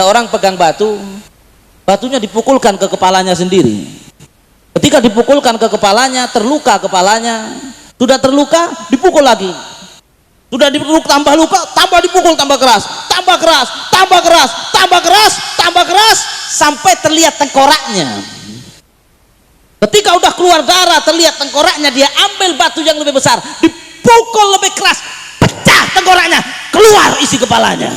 Ada orang pegang batu, batunya dipukulkan ke kepalanya sendiri. Ketika dipukulkan ke kepalanya, terluka kepalanya. Sudah terluka, dipukul lagi. Sudah dipukul, tambah luka, tambah dipukul, tambah keras, tambah keras, tambah keras, tambah keras, tambah keras, sampai terlihat tengkoraknya. Ketika udah keluar darah, terlihat tengkoraknya, dia ambil batu yang lebih besar, dipukul lebih keras, pecah tengkoraknya, keluar isi kepalanya.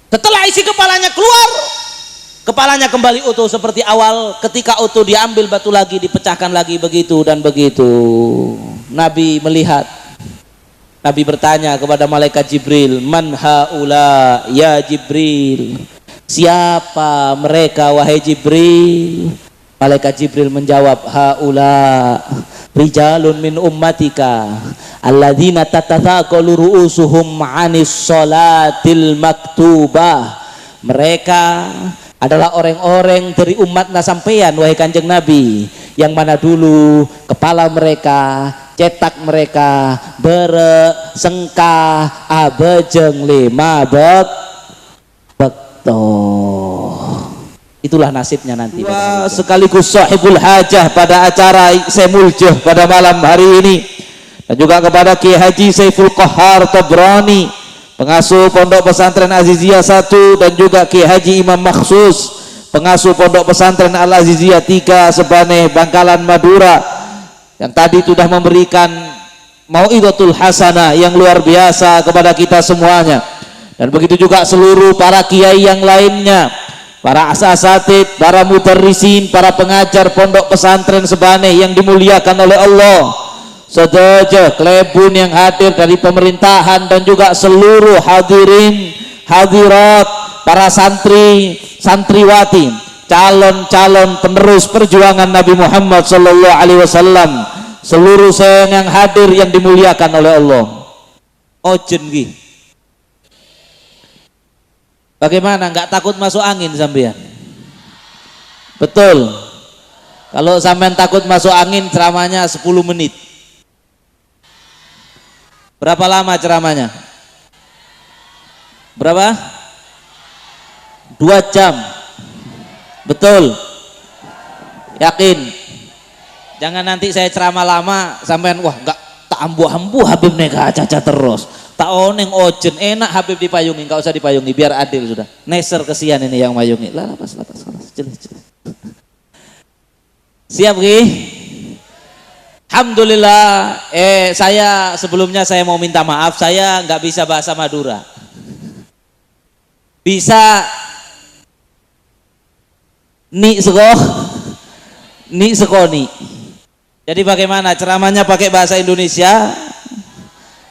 Setelah isi kepalanya keluar, kepalanya kembali utuh seperti awal. Ketika utuh, diambil batu lagi, dipecahkan lagi, begitu dan begitu. Nabi melihat, Nabi bertanya kepada malaikat Jibril, man haula ya Jibril, siapa mereka wahai Jibril? Malaikat Jibril menjawab, haula rijalun min ummatika alladzina tatathaqalu ru'usuhum 'anis sholatil maktubah. Mereka adalah orang-orang dari umat sampeyan wahai Kanjeng Nabi, yang mana dulu kepala mereka, cetak mereka beresengkah abejeng 5 bekto. Itulah nasibnya nanti. Sekaligus sahibul hajah pada acara Semuljah pada malam hari ini, dan juga kepada Kiai Haji Saiful Qahar Tabrani, pengasuh Pondok Pesantren Aziziyah 1, dan juga Kiai Haji Imam Makhsus, pengasuh Pondok Pesantren Al Aziziyah 3 Sebaneh Bangkalan Madura, yang tadi sudah memberikan mau'izatul hasanah yang luar biasa kepada kita semuanya. Dan begitu juga seluruh para kiai yang lainnya, para asatid, para mudarrisin, para pengajar Pondok Pesantren Sebaneh yang dimuliakan oleh Allah. Sedaya klebun yang hadir dari pemerintahan dan juga seluruh hadirin hadirat, para santri santriwati, calon-calon penerus perjuangan Nabi Muhammad sallallahu alaihi wasallam, seluruh yang hadir yang dimuliakan oleh Allah. Ojen nggih. Bagaimana, nggak takut masuk angin sampean? Betul. Kalau sampean takut masuk angin, ceramahnya 10 menit. Berapa lama ceramahnya? Berapa? 2 jam. Betul. Yakin? Jangan nanti saya ceramah lama sampean wah enggak tak ambu-ambu Habib neka caca terus. Tak oneng ojen enak Habib dipayungi, enggak usah dipayungi biar adil sudah. Neser kesian ini yang mayungi. Lah lapas. Jelas. Siap Ki? Alhamdulillah. Sebelumnya saya mau minta maaf, saya nggak bisa bahasa Madura. Bisa ni sekoni. Jadi bagaimana ceramahnya, pakai bahasa Indonesia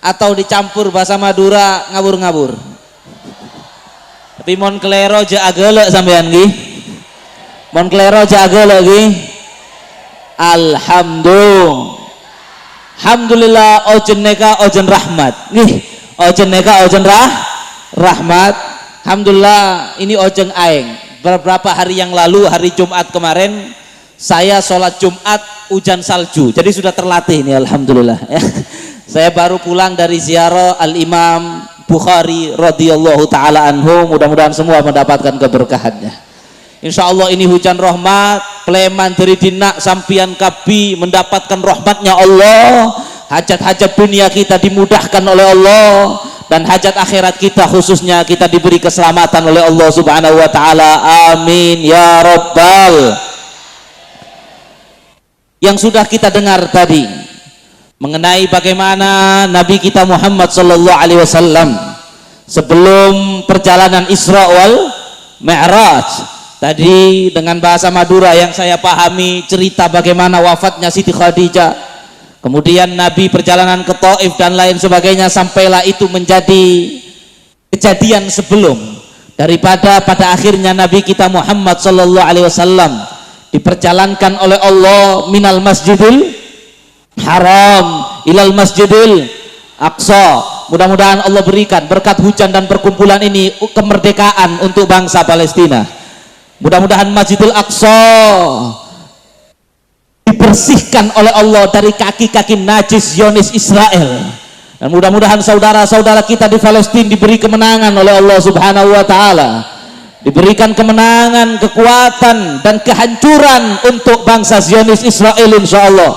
atau dicampur bahasa Madura ngabur-ngabur? Tapi mon klero je agele sampean nggih. Mon klero je agele nggih. Alhamdulillah ojen neka ojen rahmat. Nggih, ojen neka ojen rahmat. Alhamdulillah ini ojen aeng. Beberapa hari yang lalu, hari Jumat kemarin, saya sholat Jumat hujan salju, jadi sudah terlatih nih alhamdulillah ya. Saya baru pulang dari ziarah Al-Imam Bukhari radhiyallahu ta'ala anhu, mudah-mudahan semua mendapatkan keberkahannya. Insya Allah ini hujan rahmat, pleman dari dinak sampian kabi mendapatkan rahmatnya Allah, hajat-hajat dunia kita dimudahkan oleh Allah, dan hajat akhirat kita khususnya kita diberi keselamatan oleh Allah subhanahu wa ta'ala, amin ya rabbal. Yang sudah kita dengar tadi mengenai bagaimana Nabi kita Muhammad sallallahu alaihi wasallam sebelum perjalanan Isra wal Mi'raj tadi, dengan bahasa Madura yang saya pahami, cerita bagaimana wafatnya Siti Khadijah, kemudian Nabi perjalanan ke Taif dan lain sebagainya, sampailah itu menjadi kejadian sebelum daripada pada akhirnya Nabi kita Muhammad sallallahu alaihi wasallam diperjalankan oleh Allah minal masjidil haram ilal masjidil aqsa. Mudah-mudahan Allah berikan berkat hujan dan perkumpulan ini kemerdekaan untuk bangsa Palestina. Mudah-mudahan Masjidil Aqsa dibersihkan oleh Allah dari kaki-kaki najis Zionis Israel. Dan mudah-mudahan saudara-saudara kita di Palestina diberi kemenangan oleh Allah Subhanahu wa taala. Diberikan kemenangan, kekuatan dan kehancuran untuk bangsa Zionis Israel insyaallah.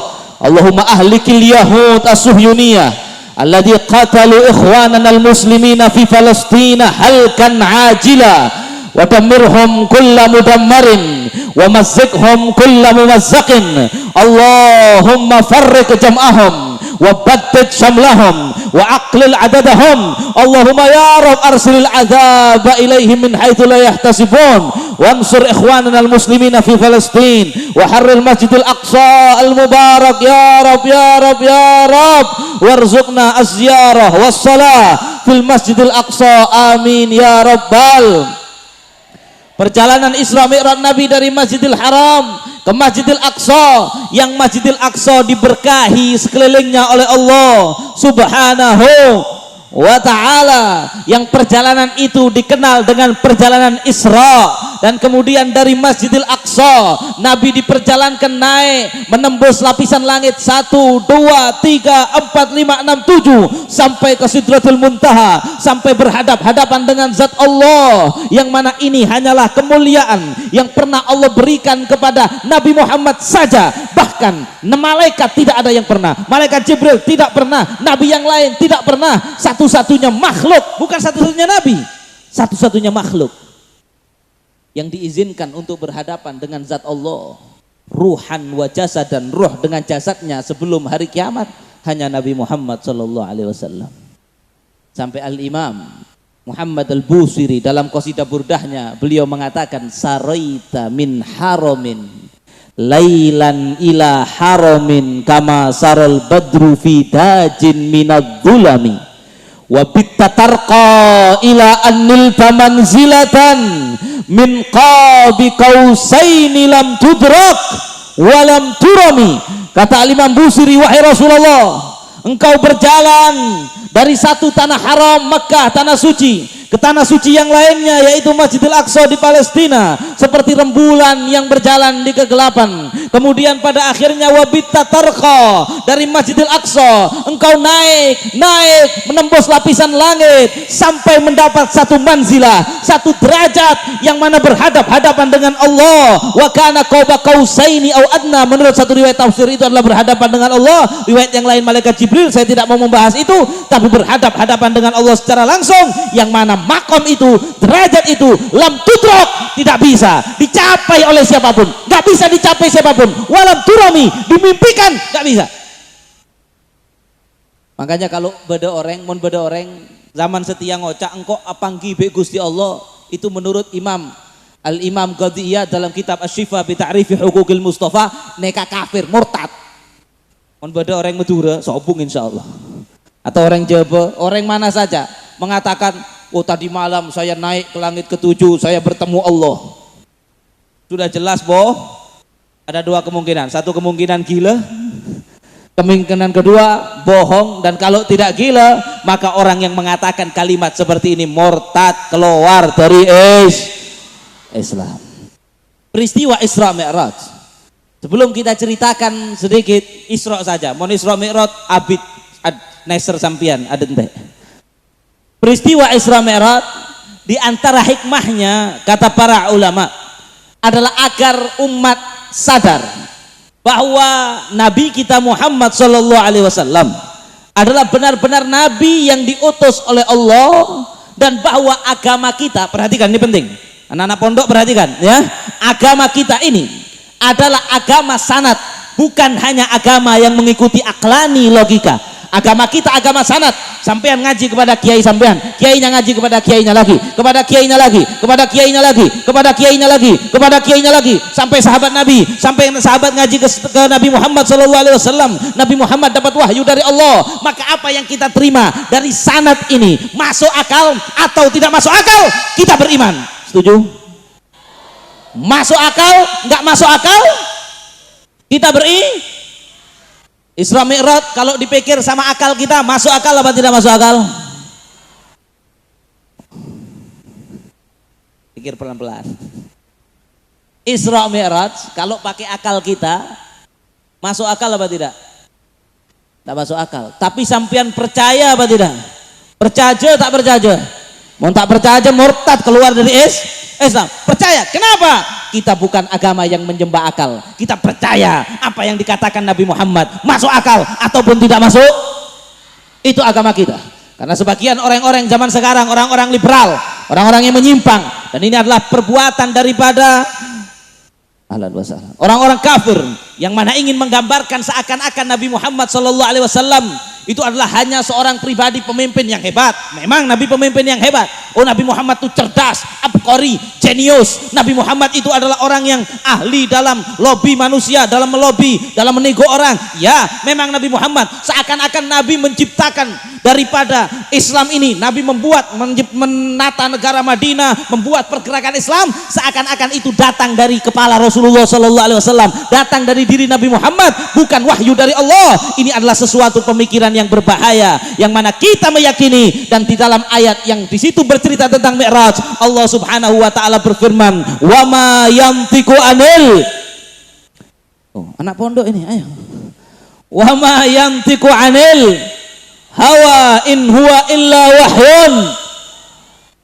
Allahumma ahlikil yahud as-suhyuniyah alladzi qatalu ikhwanana al-muslimina fi Palestina halkan ajila wa damirhum kulla mudammarin wa mazziqhum kulla mumazzaqin. Allahumma farriq jam'ahum wa baddid syamlahum wa aqlil adadahum. Allahumma ya Rabb arsilil azaba ilaihim min haitsu la yahtasibun wansur ikhwanana al-muslimina fi Palestin wa harril masjidil aqsa al-mubarak ya Rabb ya Rabb ya Rabb warzuqna az-ziyarah was-salah fil masjidil aqsa amin ya rabbal. Perjalanan Isra Mi'raj Nabi dari Masjidil Haram ke Masjidil Aqsa, yang Masjidil Aqsa diberkahi sekelilingnya oleh Allah Subhanahu wa ta'ala, yang perjalanan itu dikenal dengan perjalanan Isra. Dan kemudian dari Masjidil Aqsa Nabi diperjalankan naik menembus lapisan langit 1, 2, 3, 4, 5, 6, 7 sampai ke Sidratul Muntaha, sampai berhadap-hadapan dengan zat Allah, yang mana ini hanyalah kemuliaan yang pernah Allah berikan kepada Nabi Muhammad saja. Bahkan malaikat tidak ada yang pernah, malaikat Jibril tidak pernah, Nabi yang lain tidak pernah. Satu-satunya makhluk, bukan satu-satunya Nabi, satu-satunya makhluk yang diizinkan untuk berhadapan dengan zat Allah ruhan wa jasad, dan ruh dengan jasadnya sebelum hari kiamat hanya Nabi Muhammad sallallahu alaihi wasallam. Sampai Al-Imam Muhammad Al-Busiri dalam qasidah burdahnya beliau mengatakan saraita min haramin lailan ila haramin kama saral badru fi dajin minadh dhulami wa bittatarqa ila annil manzilatan min qabi qausaini lam tudrak walam turami. Kata Imam Busiri, wahai Rasulullah, engkau berjalan dari satu tanah haram Mekah, tanah suci, ke tanah suci yang lainnya yaitu Masjidil Aqsa di Palestina, seperti rembulan yang berjalan di kegelapan. Kemudian pada akhirnya wabitta tarqa, dari Masjidil Aqsa engkau naik menembus lapisan langit sampai mendapat satu manzilah, satu derajat yang mana berhadap-hadapan dengan Allah. Wa kana qaba qausaini au adna, menurut satu riwayat tafsir itu adalah berhadapan dengan Allah, riwayat yang lain malaikat Jibril, saya tidak mau membahas itu, tapi berhadap-hadapan dengan Allah secara langsung, yang mana makom itu, derajat itu lam tudrak, tidak bisa dicapai oleh siapapun, nggak bisa dicapai siapapun, walam turami, dimimpikan nggak bisa. Makanya kalau beda orang zaman setia ngocak engkau apanggi be Gusti Allah, itu menurut Al-Imam Qadiyah dalam kitab Asy-Syifa bi Ta'rifi Huquqil Mustafa, neka kafir, murtad. Mon beda orang Madura sobung insyaallah, atau orang Jawa, orang mana saja mengatakan, oh tadi malam saya naik ke langit ke-7, saya bertemu Allah. Sudah jelas boh, ada dua kemungkinan. Satu kemungkinan gila, kemungkinan kedua bohong, dan kalau tidak gila maka orang yang mengatakan kalimat seperti ini murtad, keluar dari Islam. Peristiwa Isra Mi'raj, sebelum kita ceritakan sedikit Isra saja, mon Isra Mi'raj abid neser sampian ada ente. Peristiwa Isra Mi'raj di antara hikmahnya kata para ulama adalah agar umat sadar bahwa Nabi kita Muhammad sallallahu alaihi wasallam adalah benar-benar nabi yang diutus oleh Allah, dan bahwa agama kita, perhatikan ini penting, anak-anak pondok perhatikan ya, agama kita ini adalah agama sanad, bukan hanya agama yang mengikuti aklani logika. Agama kita agama sanad, sampean ngaji kepada kiai sampean, kiainya ngaji kepada kiainya lagi, kepada kiainya lagi, kepada kiainya lagi, kepada kiainya lagi, kepada kiainya lagi, sampai sahabat Nabi, sampai sahabat ngaji ke Nabi Muhammad sallallahu alaihi wasallam. Nabi Muhammad dapat wahyu dari Allah. Maka apa yang kita terima dari sanad ini masuk akal atau tidak masuk akal, kita beriman. Setuju? Masuk akal, enggak masuk akal, kita Isra Mi'raj kalau dipikir sama akal kita, masuk akal apa tidak masuk akal? Pikir pelan-pelan. Isra Mi'raj kalau pakai akal kita, masuk akal apa tidak? Tak masuk akal. Tapi sampean percaya apa tidak? Percaya tak percaya? Mau tak percaya murtad keluar dari Islam. Percaya. Kenapa? Kita bukan agama yang menyembah akal. Kita percaya apa yang dikatakan Nabi Muhammad masuk akal ataupun tidak masuk. Itu agama kita. Karena sebagian orang-orang zaman sekarang, orang-orang liberal, orang-orang yang menyimpang, dan ini adalah perbuatan daripada orang-orang kafir yang mana ingin menggambarkan seakan-akan Nabi Muhammad SAW itu adalah hanya seorang pribadi pemimpin yang hebat. Memang Nabi pemimpin yang hebat. Oh, Nabi Muhammad itu cerdas, abqari, jenius. Nabi Muhammad itu adalah orang yang ahli dalam lobby manusia, dalam melobi, dalam menego orang. Ya, memang Nabi Muhammad seakan-akan Nabi menciptakan daripada Islam ini. Nabi menata negara Madinah, membuat pergerakan Islam, seakan-akan itu datang dari kepala Rasulullah SAW, datang dari diri Nabi Muhammad, bukan wahyu dari Allah. Ini adalah sesuatu pemikiran yang berbahaya, yang mana kita meyakini. Dan di dalam ayat yang di situ bercerita tentang Mi'raj, Allah Subhanahu wa taala berfirman, "Wa ma yantiqu anil." Oh, anak pondok ini, ayo. "Wa ma yantiqu anil hawa in huwa illa wahyun."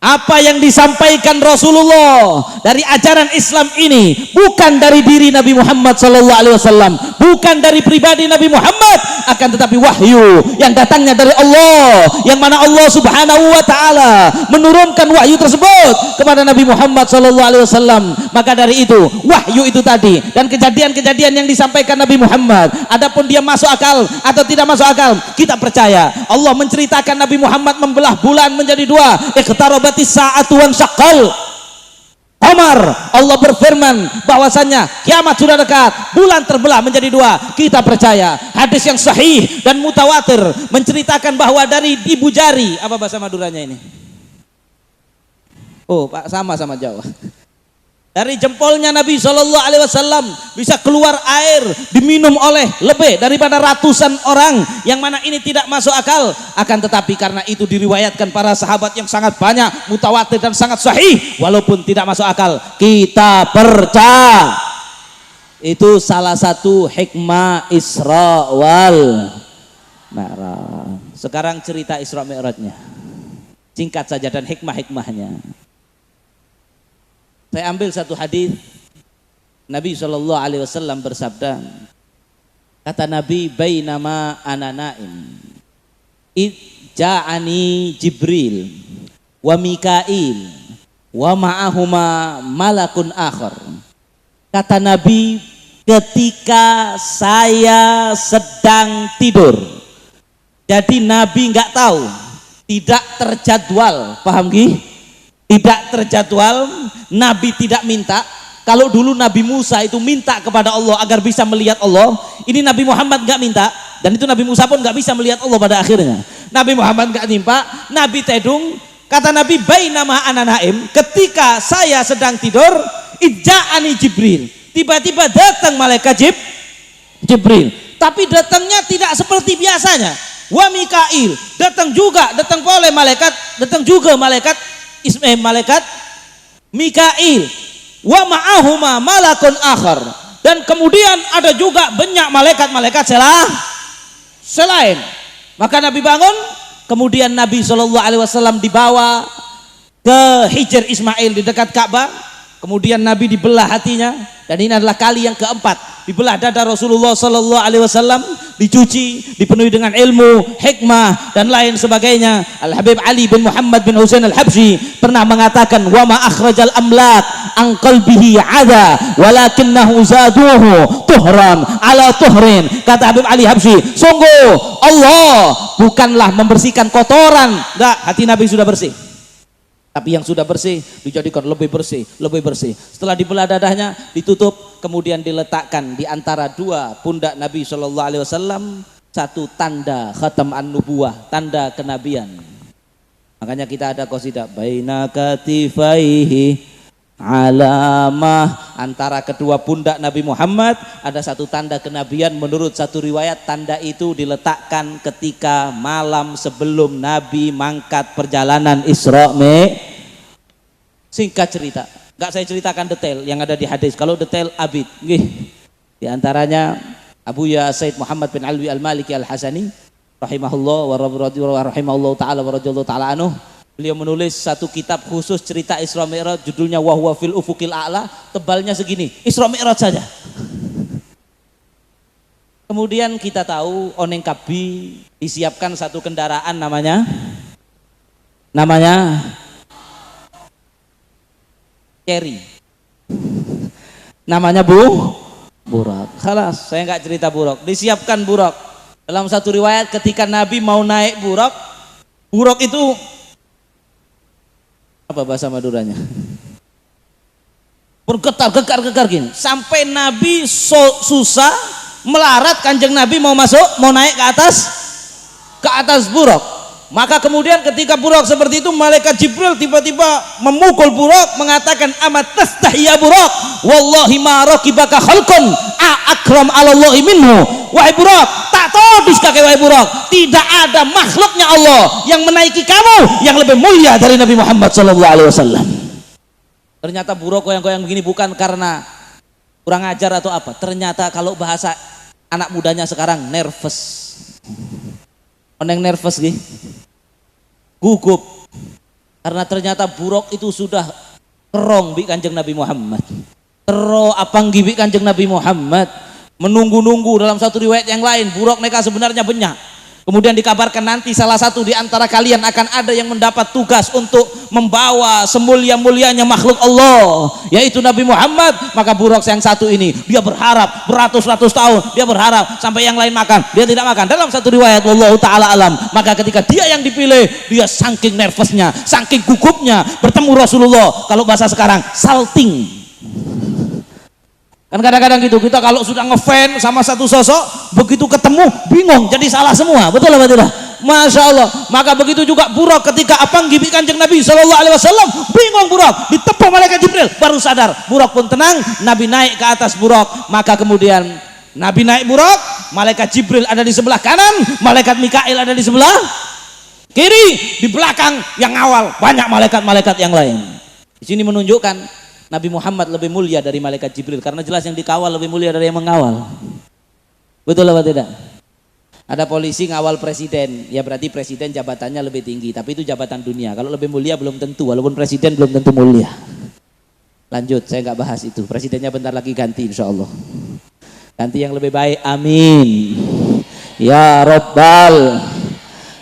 Apa yang disampaikan Rasulullah dari ajaran Islam ini bukan dari diri Nabi Muhammad SAW, bukan dari pribadi Nabi Muhammad, akan tetapi wahyu yang datangnya dari Allah, yang mana Allah Subhanahu wa taala menurunkan wahyu tersebut kepada Nabi Muhammad SAW. Maka dari itu wahyu itu tadi dan kejadian-kejadian yang disampaikan Nabi Muhammad, adapun dia masuk akal atau tidak masuk akal, kita percaya. Allah menceritakan Nabi Muhammad membelah bulan menjadi dua, iqtarabatis sa'atu wan syaqqal qamar. Allah berfirman bahwasanya kiamat sudah dekat, bulan terbelah menjadi dua. Kita percaya. Hadis yang sahih dan mutawatir menceritakan bahwa dari ibu jari, apa bahasa Maduranya ini? Oh, Pak, sama Jawa. Dari jempolnya Nabi SAW bisa keluar air diminum oleh lebih daripada ratusan orang, yang mana ini tidak masuk akal. Akan tetapi karena itu diriwayatkan para sahabat yang sangat banyak, mutawatir dan sangat sahih, walaupun tidak masuk akal, kita percaya. Itu salah satu hikmah Isra wal Mi'raj. Sekarang cerita Isra Mi'rajnya, singkat saja dan hikmah-hikmahnya. Saya ambil satu hadis Nabi SAW bersabda, kata Nabi, bainama ana naim id ja'ani Jibril wa Mikail wa ma'ahuma malakun akhar. Kata Nabi, ketika saya sedang tidur. Jadi Nabi nggak tahu, tidak terjadwal, paham Ki? Tidak terjadwal, Nabi tidak minta. Kalau dulu Nabi Musa itu minta kepada Allah agar bisa melihat Allah, ini Nabi Muhammad nggak minta, dan itu Nabi Musa pun nggak bisa melihat Allah pada akhirnya. Nabi Muhammad nggak minta, Nabi tedung. Kata Nabi, bainama ana naim, ketika saya sedang tidur, ija'ani Jibril, tiba-tiba datang malaikat Jibril, tapi datangnya tidak seperti biasanya. Wa Mikail, datang oleh malaikat, datang juga malaikat Mikail, wa ma'ahuma malakun akhar, dan kemudian ada juga banyak malaikat-malaikat selain. Maka Nabi bangun, kemudian Nabi SAW dibawa ke Hijr Ismail di dekat Ka'bah. Kemudian Nabi dibelah hatinya, dan ini adalah kali yang keempat dibelah dada Rasulullah SAW, dicuci, dipenuhi dengan ilmu, hikmah dan lain sebagainya. Al Habib Ali bin Muhammad bin Husain Al Habsyi pernah mengatakan, wa ma akhrajal amlak an qalbihi ada walakinnahu zaduhu tuhran ala tuhrin. Kata Habib Ali Habsyi, sungguh Allah bukanlah membersihkan kotoran, enggak, hati Nabi sudah bersih, tapi yang sudah bersih dijadikan lebih bersih. Setelah dibelah dadahnya, ditutup, kemudian diletakkan di antara dua pundak Nabi SAW satu tanda khatam an-nubuwah, tanda kenabian. Makanya kita ada qasidah, baina katifaihi alamah, antara kedua pundak Nabi Muhammad ada satu tanda kenabian. Menurut satu riwayat, tanda itu diletakkan ketika malam sebelum Nabi mangkat perjalanan Isra Mi'raj. Singkat cerita, nggak saya ceritakan detail yang ada di hadis. Kalau detail abid, di antaranya Abuya Said Muhammad bin Alwi Al-Maliki Al-Hasani rahimahullah wa rahimahullah ta'ala wa radhiyallahu ta'ala anhu. Beliau menulis satu kitab khusus cerita Isra Mi'raj, judulnya Wa huwa fil ufuqil a'la, tebalnya segini, Isra Mi'raj saja. Kemudian kita tahu Oneng Kabi disiapkan satu kendaraan namanya Cherry, namanya Burak. Khalas, saya nggak cerita Burak. Disiapkan Burak. Dalam satu riwayat ketika Nabi mau naik Burak itu apa bahasa Maduranya? Bergetar-getar gini. Sampai Nabi susah melarat, kanjeng Nabi mau naik ke atas Burak. Maka kemudian ketika Burak seperti itu, malaikat Jibril tiba-tiba memukul Burak, mengatakan amat tastahya Burak, wallahi ma rakibaka khalqun akram 'ala Allah minhu. Wahai Burak, tak todus kakek wahai Burak, tidak ada makhluknya Allah yang menaiki kamu yang lebih mulia dari Nabi Muhammad sallallahu alaihi wasallam. Ternyata Burak goyang-goyang begini bukan karena kurang ajar atau apa. Ternyata kalau bahasa anak mudanya sekarang nervous. Oneng nervous gitu, gugup, karena ternyata Burak itu sudah kerong bi kanjeng Nabi Muhammad, apanggi bi kanjeng Nabi Muhammad, menunggu dalam satu riwayat yang lain Burak neka sebenarnya banyak. Kemudian dikabarkan nanti salah satu di antara kalian akan ada yang mendapat tugas untuk membawa semulia-mulianya makhluk Allah, yaitu Nabi Muhammad. Maka Burak yang satu ini dia berharap beratus-ratus tahun, dia berharap sampai yang lain makan, dia tidak makan. Dalam satu riwayat wallahu taala alam, maka ketika dia yang dipilih, dia saking nervousnya, saking gugupnya bertemu Rasulullah, kalau bahasa sekarang salting. Kan kadang-kadang gitu, kita kalau sudah ngefans sama satu sosok, begitu ketemu bingung, jadi salah semua, betul apa tidak? Masya Allah. Maka begitu juga Burak ketika apanggi kanjeng Nabi Sallallahu Alaihi Wasallam, bingung Burak, ditepuk malaikat Jibril, baru sadar. Burak pun tenang, Nabi naik ke atas Burak. Maka kemudian Nabi naik Burak, malaikat Jibril ada di sebelah kanan, malaikat Mikail ada di sebelah kiri, di belakang yang awal banyak malaikat-malaikat yang lain. Di sini menunjukkan Nabi Muhammad lebih mulia dari malaikat Jibril, karena jelas yang dikawal lebih mulia dari yang mengawal. Betul apa tidak? Ada polisi ngawal presiden, ya berarti presiden jabatannya lebih tinggi, tapi itu jabatan dunia. Kalau lebih mulia belum tentu, walaupun presiden belum tentu mulia. Lanjut, saya nggak bahas itu. Presidennya bentar lagi ganti insya Allah. Ganti yang lebih baik, amin. Ya Rabbal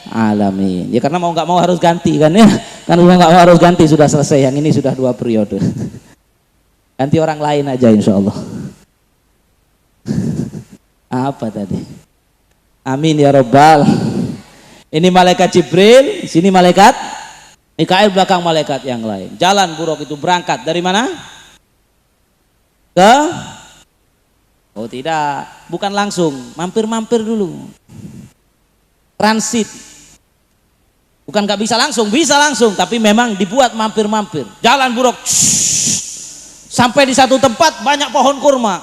Alamin. Ya karena mau nggak mau harus ganti kan ya. Kan nggak mau harus ganti, sudah selesai. Yang ini sudah 2 periode. Ganti orang lain aja insya Allah. Apa tadi? Amin ya Rabbal. Ini malaikat Jibril, sini malaikat Mikail, belakang malaikat yang lain. Jalan Burak itu berangkat dari mana? Oh tidak, bukan langsung, mampir-mampir dulu. Transit. Bukan gak bisa langsung, tapi memang dibuat mampir-mampir. Jalan Burak. Sampai di satu tempat banyak pohon kurma.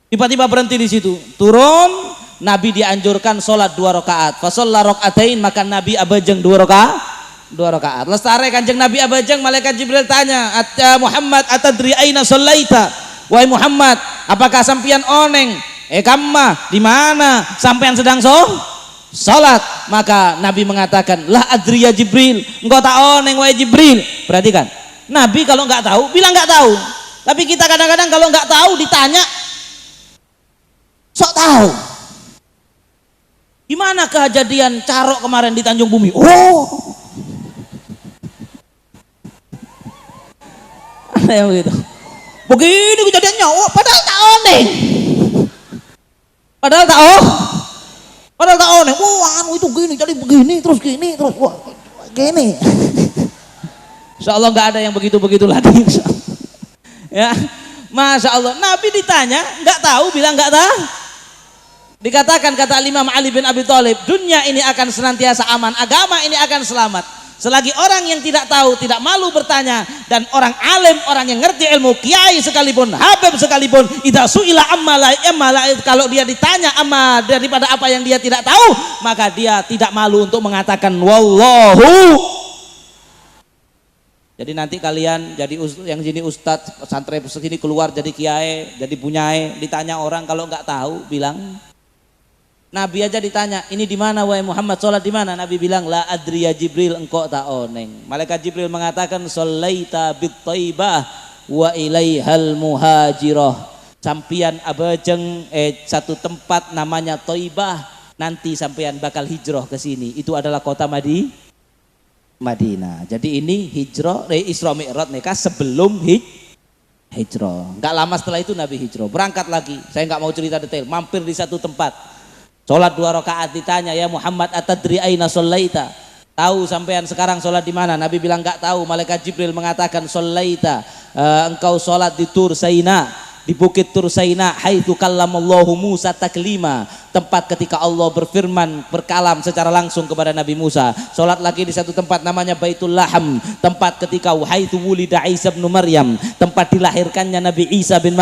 Tiba-tiba berhenti di situ. Turun, Nabi dianjurkan sholat 2 rakaat. Fasalla rakaatain, maka Nabi abajeng 2 rakaat. Lestari kanjeng Nabi abajeng, malaikat Jibril tanya, Muhammad atadri aina shallaita? Wahai Muhammad, apakah sampian oneng? Kamma di mana? Sampean sedang sholat. Maka Nabi mengatakan, lah adri ya Jibril, engkau tak oneng wahai Jibril. Perhatikan, Nabi kalau nggak tahu bilang nggak tahu. Tapi kita kadang-kadang kalau nggak tahu ditanya, sok tahu. Gimana kejadian Carok kemarin di Tanjung Bumi? Oh, ada yang begitu. Begini kejadiannya, oh, padahal tak oneng. Padahal tak oneng. Wah, itu gini, jadi begini, terus gini, terus wah, gini. Insya Allah nggak ada yang begitu-begitu lagi. Ya, Masya Allah. Nabi ditanya, nggak tahu, bilang nggak tahu. Dikatakan kata Imam Ali bin Abi Thalib, dunia ini akan senantiasa aman, agama ini akan selamat selagi orang yang tidak tahu tidak malu bertanya, dan orang alim, orang yang ngerti ilmu, kiai sekalipun, habib sekalipun, idza suila amma la kalau dia ditanya amma daripada apa yang dia tidak tahu, maka dia tidak malu untuk mengatakan wallahu Jadi nanti kalian jadi yang sini ustadz, pesantren sini keluar jadi kiai, jadi bunyai, ditanya orang kalau nggak tahu bilang. Nabi aja ditanya, ini di mana wahai Muhammad, sholat di mana? Nabi bilang, la adri ya Jibril, engkau tak oneng. Malaikat Jibril mengatakan, sholaita bit thaibah wa ilaihal muhajirah. Sampian abajeng satu tempat namanya Thaibah, nanti sampean bakal hijrah ke sini. Itu adalah kota Madinah. Jadi ini hijrah, Isra Mi'raj nikah sebelum hijrah. Enggak lama setelah itu Nabi hijrah, berangkat lagi. Saya enggak mau cerita detail, mampir di satu tempat. Sholat 2 rakaat, ditanya, ya Muhammad atadri aina sholaita? Tahu sampean sekarang sholat di mana? Nabi bilang enggak tahu. Malaikat Jibril mengatakan, sholaita, engkau sholat di Tur Saina, di bukit Tur Saina, haitsu kallamallahu Musa taklima, tempat ketika Allah berfirman, berkalam secara langsung kepada Nabi Musa. Sholat lagi di satu tempat namanya Baitul Laham, tempat ketika haitsu wulida Isa bin Maryam, tempat dilahirkannya Nabi Isa bin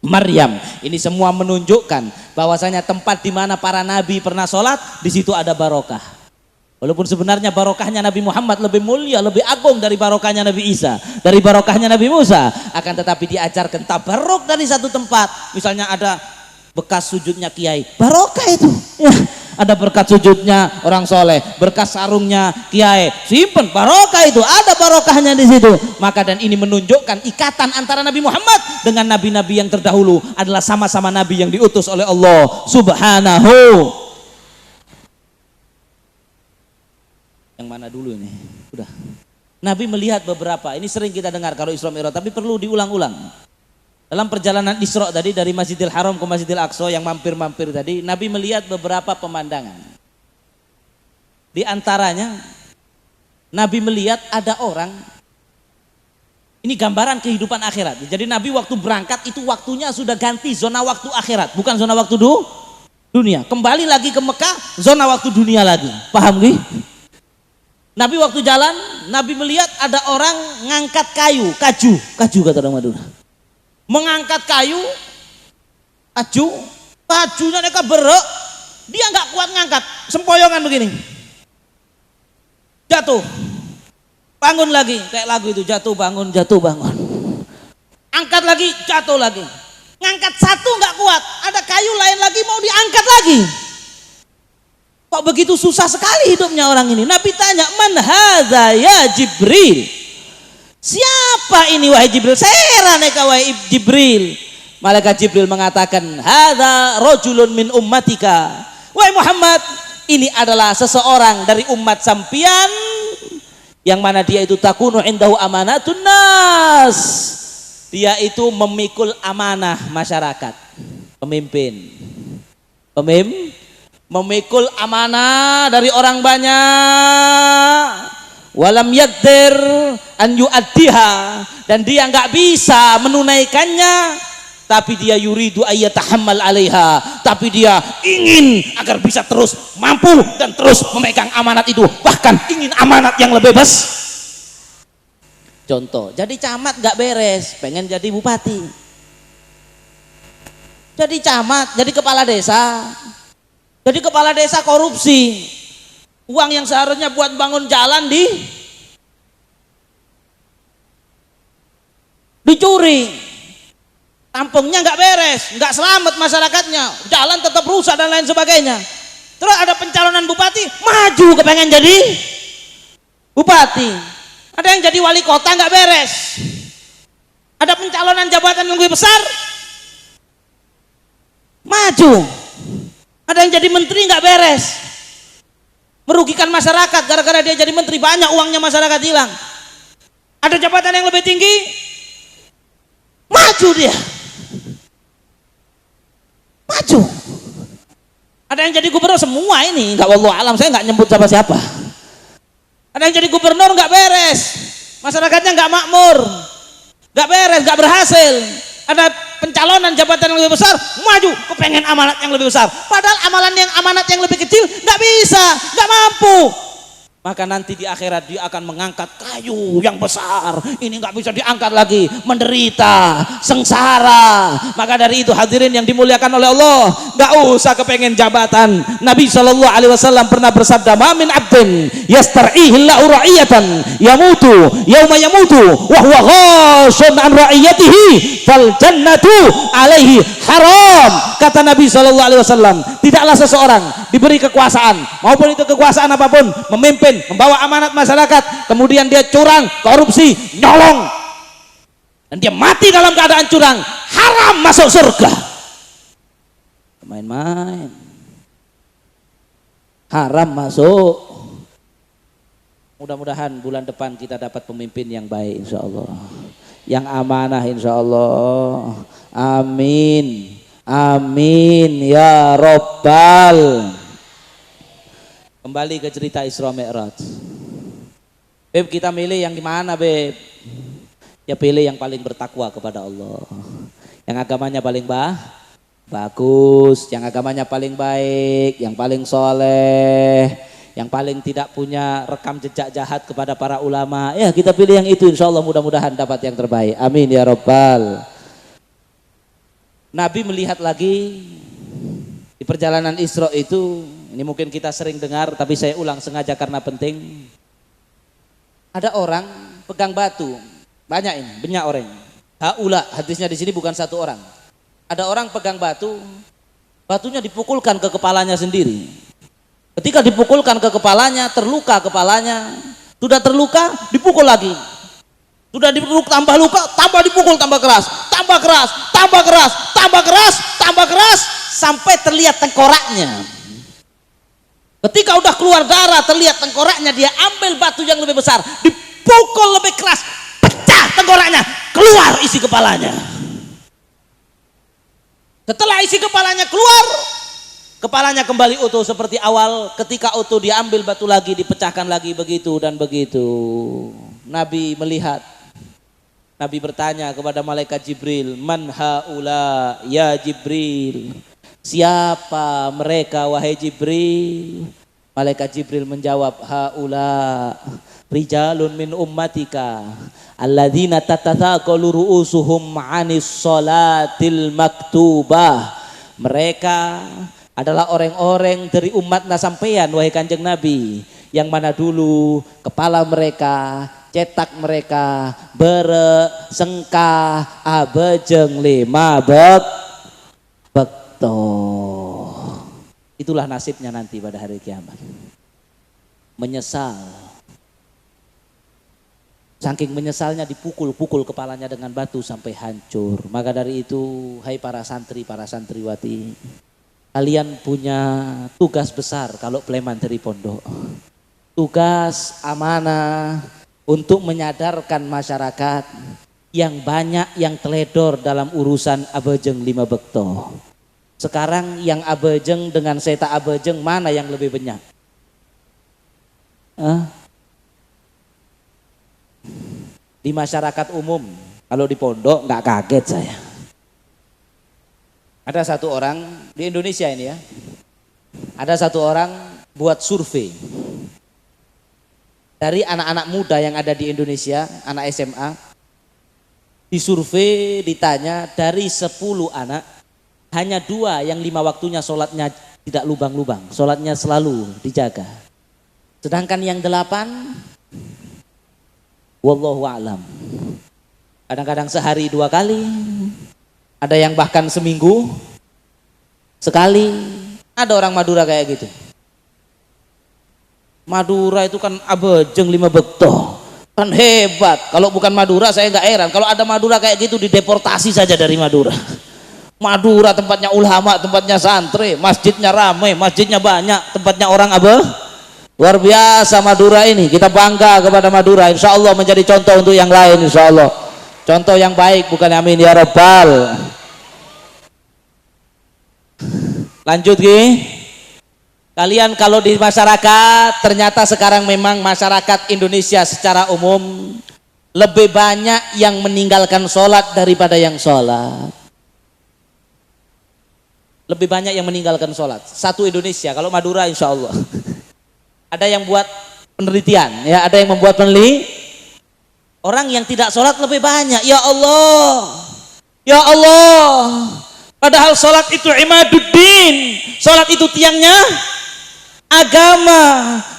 Maryam. Ini semua menunjukkan bahwasanya tempat di mana para nabi pernah sholat, di situ ada barokah. Walaupun sebenarnya barokahnya Nabi Muhammad lebih mulia, lebih agung dari barokahnya Nabi Isa, dari barokahnya Nabi Musa, akan tetapi diajarkan tabarruk dari satu tempat. Misalnya ada bekas sujudnya kiai, barokah itu. Ya, ada berkat sujudnya orang soleh, berkas sarungnya kiai, simpen, barokah itu, ada barokahnya di situ. Maka dan ini menunjukkan ikatan antara Nabi Muhammad dengan nabi-nabi yang terdahulu adalah sama-sama nabi yang diutus oleh Allah Subhanahu. Yang mana dulu ini? Udah. Nabi melihat beberapa, ini sering kita dengar kalau Isra Mi'raj, tapi perlu diulang-ulang. Dalam perjalanan Isra tadi dari Masjidil Haram ke Masjidil Aqsa yang mampir-mampir tadi, Nabi melihat beberapa pemandangan. Di antaranya Nabi melihat ada orang, ini gambaran kehidupan akhirat. Jadi Nabi waktu berangkat itu waktunya sudah ganti zona waktu akhirat, bukan zona waktu dunia. Kembali lagi ke Mekah, zona waktu dunia lagi. Paham gak? Nabi waktu jalan, Nabi melihat ada orang ngangkat kaju kata orang Madura. Mengangkat kajunya mereka berek, dia nggak kuat ngangkat, sempoyongan begini, jatuh, bangun lagi, kayak lagu itu, jatuh bangun, angkat lagi, jatuh lagi, ngangkat satu nggak kuat, ada kayu lain lagi mau diangkat lagi. Kok begitu susah sekali hidupnya orang ini? Nabi tanya, man hadza ya Jibril? Siapa ini wahai Jibril? Heran wahai Jibril. Malaikat Jibril mengatakan, hadza rajulun min ummatika. Wahai Muhammad, ini adalah seseorang dari umat sampian yang mana dia itu takunu indahu amanatun nas. Dia itu memikul amanah masyarakat. Pemimpin. Memikul amanah dari orang banyak. Walam yaqdir an yu'addiha, dan dia nggak bisa menunaikannya, tapi dia yuridu ayyatahammal 'alaiha, tapi dia ingin agar bisa terus mampu dan terus memegang amanat itu, bahkan ingin amanat yang lebih besar. Contoh, jadi camat nggak beres, pengen jadi bupati. Jadi camat, jadi kepala desa. Jadi kepala desa korupsi. Uang yang seharusnya buat bangun jalan dicuri, tampungnya nggak beres, nggak selamat masyarakatnya, jalan tetap rusak dan lain sebagainya. Terus ada pencalonan bupati, maju kepengen jadi bupati. Ada yang jadi wali kota nggak beres. Ada pencalonan jabatan yang lebih besar, maju. Ada yang jadi menteri nggak beres. Merugikan masyarakat gara-gara dia jadi menteri, banyak uangnya masyarakat hilang. Ada jabatan yang lebih tinggi, maju dia, maju. Ada yang jadi gubernur, semua ini nggak, wallahu alam, saya nggak nyebut siapa. Ada yang jadi gubernur nggak beres, masyarakatnya nggak makmur, nggak beres, nggak berhasil. Ada pencalonan jabatan yang lebih besar, maju, kepengen amanat yang lebih besar, padahal amanat yang lebih kecil nggak bisa, nggak mampu. maka nanti di akhirat dia akan mengangkat kayu yang besar, ini nggak bisa diangkat lagi, menderita, sengsara. Maka dari itu hadirin yang dimuliakan oleh Allah, nggak usah kepengen jabatan. Nabi SAW pernah bersabda, ma min abdin yastar'ihillahu ra'iyatan yamutu yauma yamutu wa huwa ghashun an ra'iyatihi fal jannatu alaihi haram. Kata Nabi SAW, tidaklah seseorang diberi kekuasaan, maupun itu kekuasaan apapun, memimpin, membawa amanat masyarakat, kemudian dia curang, korupsi, nyolong, dan dia mati dalam keadaan curang, haram masuk surga. Main-main, haram masuk. Mudah-mudahan bulan depan kita dapat pemimpin yang baik, insya Allah, yang amanah, insya Allah. Amin, amin ya Rabbal. Kembali ke cerita Isra Mi'raj. Beb, kita milih yang gimana, Beb? Ya pilih yang paling bertakwa kepada Allah, yang agamanya paling bagus, yang agamanya paling baik, yang paling soleh, yang paling tidak punya rekam jejak jahat kepada para ulama. Ya kita pilih yang itu, insya Allah mudah-mudahan dapat yang terbaik. Amin ya Rabbal. Nabi melihat lagi di perjalanan Isra itu. Ini mungkin kita sering dengar, tapi saya ulang sengaja karena penting. Ada orang pegang batu, banyak ini, banyak orang. Haula, hadisnya di sini bukan satu orang. Ada orang pegang batu, batunya dipukulkan ke kepalanya sendiri. Ketika dipukulkan ke kepalanya, terluka kepalanya. Sudah terluka, dipukul lagi. Sudah dipukul, tambah luka, tambah dipukul, tambah keras, tambah keras, tambah keras, tambah keras, tambah keras, sampai terlihat tengkoraknya. Ketika udah keluar darah, terlihat tengkoraknya, dia ambil batu yang lebih besar, dipukul lebih keras, pecah tengkoraknya, keluar isi kepalanya. Setelah isi kepalanya keluar, kepalanya kembali utuh seperti awal. Ketika utuh diambil batu lagi, dipecahkan lagi, begitu dan begitu. Nabi melihat, Nabi bertanya kepada malaikat Jibril, man haula ya Jibril, siapa mereka wahai Jibril? Malaikat Jibril menjawab, haula rijalun min ummatika alladzina tatathaqalu ru'usuhum 'anis salatil maktubah. Mereka adalah orang-orang dari umat sampeyan wahai Kanjeng Nabi, yang mana dulu kepala mereka, cetak mereka bersengkah abejeng 5 bekto. Itulah nasibnya nanti pada hari kiamat. Menyesal. Saking menyesalnya dipukul-pukul kepalanya dengan batu sampai hancur. Maka dari itu, hai para santri, para santriwati, kalian punya tugas besar kalau Pleman dari pondok. Tugas amanah untuk menyadarkan masyarakat yang banyak yang teledor dalam urusan abejeng 5 bekto. Sekarang yang abejeng dengan seta abejeng mana yang lebih banyak? Di masyarakat umum, kalau di pondok nggak kaget saya. Ada satu orang di Indonesia ini ya, ada satu orang buat survei dari anak-anak muda yang ada di Indonesia, anak SMA, disurvei, ditanya dari 10 anak, hanya 2 yang 5 waktunya sholatnya tidak lubang-lubang, sholatnya selalu dijaga. Sedangkan yang 8, wallahu a'lam, kadang-kadang sehari 2 kali, ada yang bahkan seminggu sekali. Ada orang Madura kayak gitu. Madura itu kan abejeng 5 bekto, kan hebat. Kalau bukan Madura saya nggak heran. Kalau ada Madura kayak gitu dideportasi saja dari Madura. Madura tempatnya ulama, tempatnya santri, masjidnya ramai, masjidnya banyak, tempatnya orang luar biasa Madura ini. Kita bangga kepada Madura, insya Allah menjadi contoh untuk yang lain, insya Allah contoh yang baik, bukan amin ya Rabbal. Lanjut Ki. Kalian kalau di masyarakat, ternyata sekarang memang masyarakat Indonesia secara umum lebih banyak yang meninggalkan sholat daripada yang sholat. Lebih banyak yang meninggalkan sholat. Satu Indonesia, kalau Madura insya Allah. Ada yang buat penelitian, ya ada yang membuat penelitian, orang yang tidak sholat lebih banyak. Ya Allah, ya Allah, padahal sholat itu imaduddin, sholat itu tiangnya agama.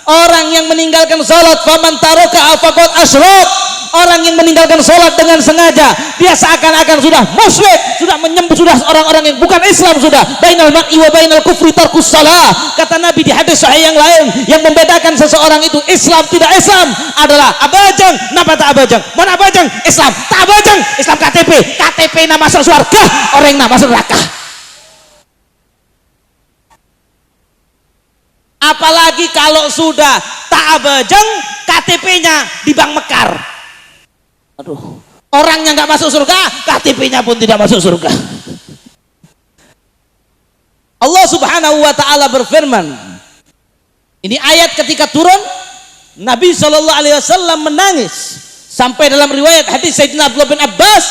Orang yang meninggalkan sholat, faman taraka faqad asyrak, orang yang meninggalkan sholat dengan sengaja, dia seakan-akan sudah musyrik, sudah menyembah, sudah orang-orang yang bukan Islam, sudah bainal mar'i wa bainal kufri tarkus shalah. Kata Nabi di hadis sahih yang lain, yang membedakan seseorang itu Islam tidak Islam adalah abajang, napa tak abajang, mana abajang Islam, tak abajang Islam KTP nama masuk surga, orang nama masuk neraka. Apalagi kalau sudah tak abajang KTP-nya di Bank Mekar. Aduh, orangnya nggak masuk surga, KTP-nya pun tidak masuk surga. Allah Subhanahu wa taala berfirman. Ini ayat ketika turun, Nabi Shallallahu alaihi wasallam menangis. Sampai dalam riwayat hadis Sayyidina Abdullah bin Abbas,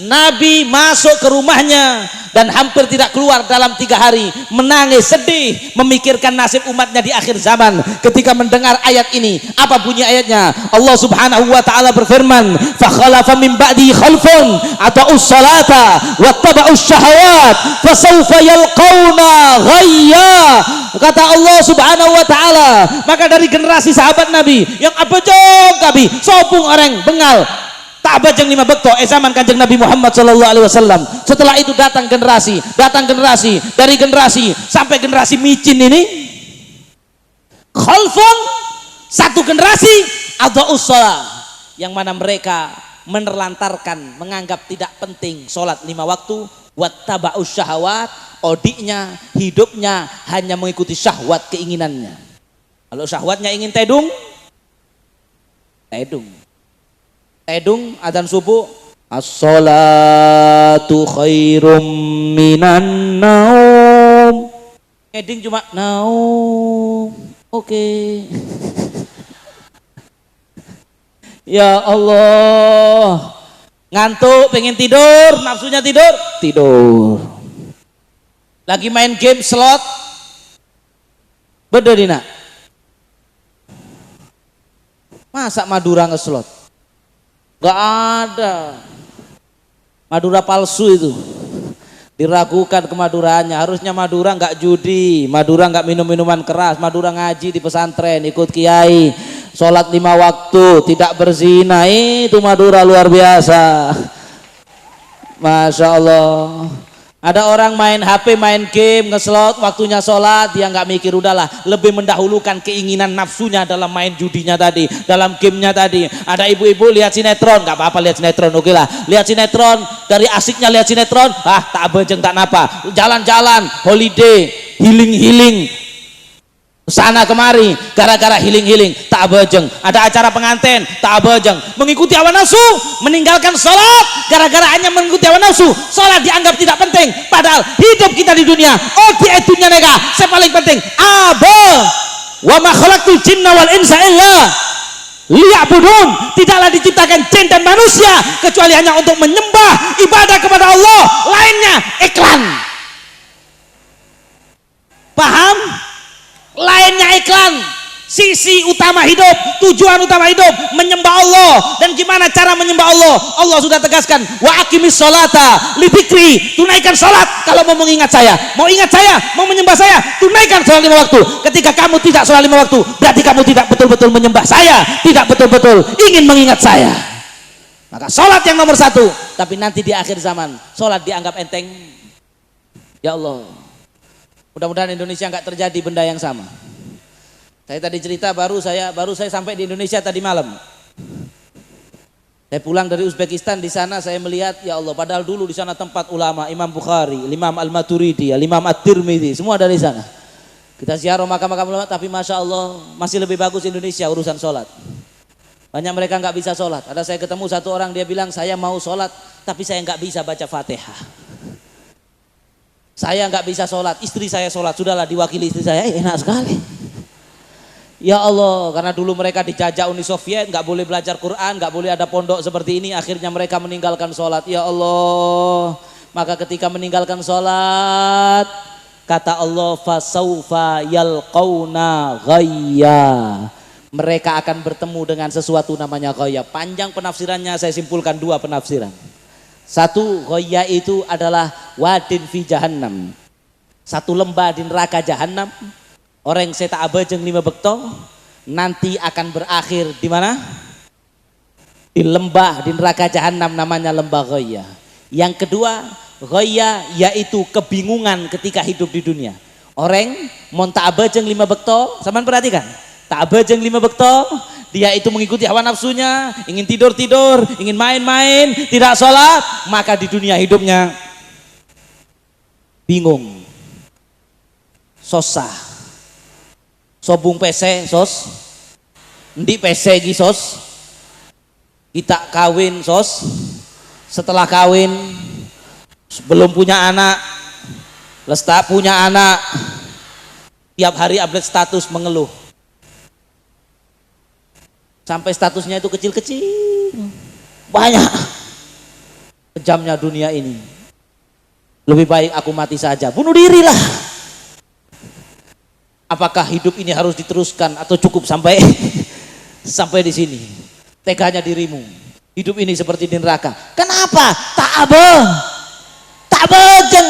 Nabi masuk ke rumahnya dan hampir tidak keluar dalam 3 hari, menangis sedih memikirkan nasib umatnya di akhir zaman. Ketika mendengar ayat ini, apa bunyi ayatnya? Allah Subhanahu wa taala berfirman, fa khalafa min ba'di khalfun ata'us salata wattaba'us syahawat fasawfa yalqauna ghayya. Kata Allah Subhanahu wa taala, maka dari generasi sahabat Nabi yang abajang kabi sopung orang bengal tak abajang 5 bekto zaman Kanjeng Nabi Muhammad sallallahu alaihi wasallam. Setelah itu datang generasi dari generasi sampai generasi micin ini, khalfun, satu generasi adha'us shalah, yang mana mereka menerlantarkan, menganggap tidak penting sholat 5 waktu, wattaba'us syahawat, odiknya, hidupnya hanya mengikuti syahwat, keinginannya. Kalau syahwatnya ingin tedung adzan subuh, as-salatu khairum minan naum, eding cuma naum, oke. Ya Allah, ngantuk pengen tidur, nafsunya tidur, lagi main game slot bedodina, masa Madura ngeslot? Gak ada, Madura palsu itu, diragukan kemaduraannya. Harusnya Madura nggak judi, Madura nggak minum minuman keras, Madura ngaji di pesantren, ikut kiai, sholat 5 waktu, tidak berzina. Itu Madura luar biasa, Masya Allah. Ada orang main HP, main game, ngeslot, waktunya sholat, dia nggak mikir, udahlah, lebih mendahulukan keinginan nafsunya dalam main judinya tadi, dalam gamenya tadi. Ada ibu-ibu lihat sinetron, nggak apa-apa lihat sinetron, oke lah, lihat sinetron, dari asiknya lihat sinetron, tak bejeng tak napa, jalan-jalan, holiday, healing, sana kemari, gara-gara healing, tak bejeng. Ada acara pengantin, tak bejeng, mengikuti hawa nafsu, meninggalkan sholat, gara-gara hanya mengikuti hawa nafsu, sholat dianggap tidak penting, padahal hidup kita di dunia, di dunia nega, yang paling penting, wa ma khalaqtul jinna wal insa illa liya'budun, tidaklah diciptakan jin dan manusia kecuali hanya untuk menyembah, ibadah kepada Allah, lainnya iklan. Paham? Lainnya iklan. Sisi utama hidup, tujuan utama hidup menyembah Allah. Dan gimana cara menyembah Allah? Allah sudah tegaskan, wa aqimis sholata li dzikri, tunaikan sholat kalau mau mengingat saya, mau menyembah saya, tunaikan sholat 5 waktu. Ketika kamu tidak sholat 5 waktu, berarti kamu tidak betul-betul menyembah saya, tidak betul-betul ingin mengingat saya. Maka sholat yang nomor 1. Tapi nanti di akhir zaman sholat dianggap enteng. Ya Allah, mudah-mudahan Indonesia nggak terjadi benda yang sama. Saya tadi cerita baru saya sampai di Indonesia tadi malam. Saya pulang dari Uzbekistan, di sana saya melihat, ya Allah, padahal dulu di sana tempat ulama, Imam Bukhari, Imam Al-Maturidi, Imam At-Tirmidzi, semua dari sana. Kita ziarah makam-makam ulama, tapi Masya Allah masih lebih bagus Indonesia urusan sholat. Banyak mereka nggak bisa sholat. Ada saya ketemu satu orang, dia bilang, saya mau sholat tapi saya nggak bisa baca Fatihah. Saya nggak bisa sholat, istri saya sholat, sudahlah diwakili istri saya, enak sekali. Ya Allah, karena dulu mereka dijajah Uni Soviet, nggak boleh belajar Quran, nggak boleh ada pondok seperti ini, akhirnya mereka meninggalkan sholat. Ya Allah, maka ketika meninggalkan sholat, kata Allah, fasaufa yalqauna ghayya, mereka akan bertemu dengan sesuatu namanya ghaya. Panjang penafsirannya, saya simpulkan dua penafsiran. Satu, ghaya itu adalah wadin fi jahannam, satu lembah di neraka jahanam. Orang seta abajeng 5 bekto nanti akan berakhir di mana? Di lembah di neraka jahanam, namanya lembah ghaya. Yang kedua, ghaya yaitu kebingungan ketika hidup di dunia. Orang mon tak abajeng 5 bekto, sampean perhatikan, tak abajeng 5 bekto, dia itu mengikuti hawa nafsunya, ingin tidur-tidur, ingin main-main, tidak sholat, maka di dunia hidupnya bingung, susah, sobung PC sos, ndi PC gi sos, kita kawin sos, setelah kawin belum punya anak, lestak punya anak, tiap hari update status mengeluh, sampai statusnya itu kecil-kecil. Banyak kejamnya dunia ini, lebih baik aku mati saja, bunuh diri lah. Apakah hidup ini harus diteruskan atau cukup sampai sampai di sini? Teganya dirimu, hidup ini seperti di neraka. Kenapa? Tak abajeng.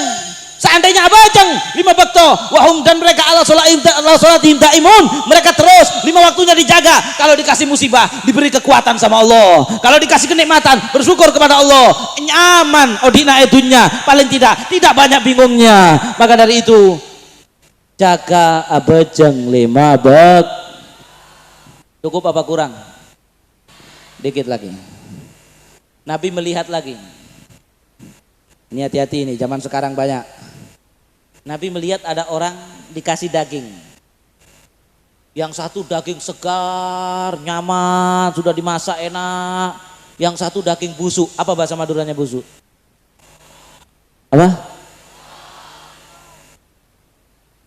Seandainya abajeng 5 waktu, wahum dan mereka Allah sholatihim daimun, mereka terus 5 waktunya dijaga. Kalau dikasih musibah diberi kekuatan sama Allah, kalau dikasih kenikmatan bersyukur kepada Allah, nyaman odina edunya, paling tidak banyak bingungnya. Maka dari itu jaga abajeng 5 bak. Cukup apa kurang? Dikit lagi. Nabi melihat lagi. Ini hati-hati, ini zaman sekarang banyak. Nabi melihat ada orang dikasih daging. Yang satu daging segar, nyaman, sudah dimasak enak. Yang satu daging busuk. Apa bahasa Maduranya busuk? Apa?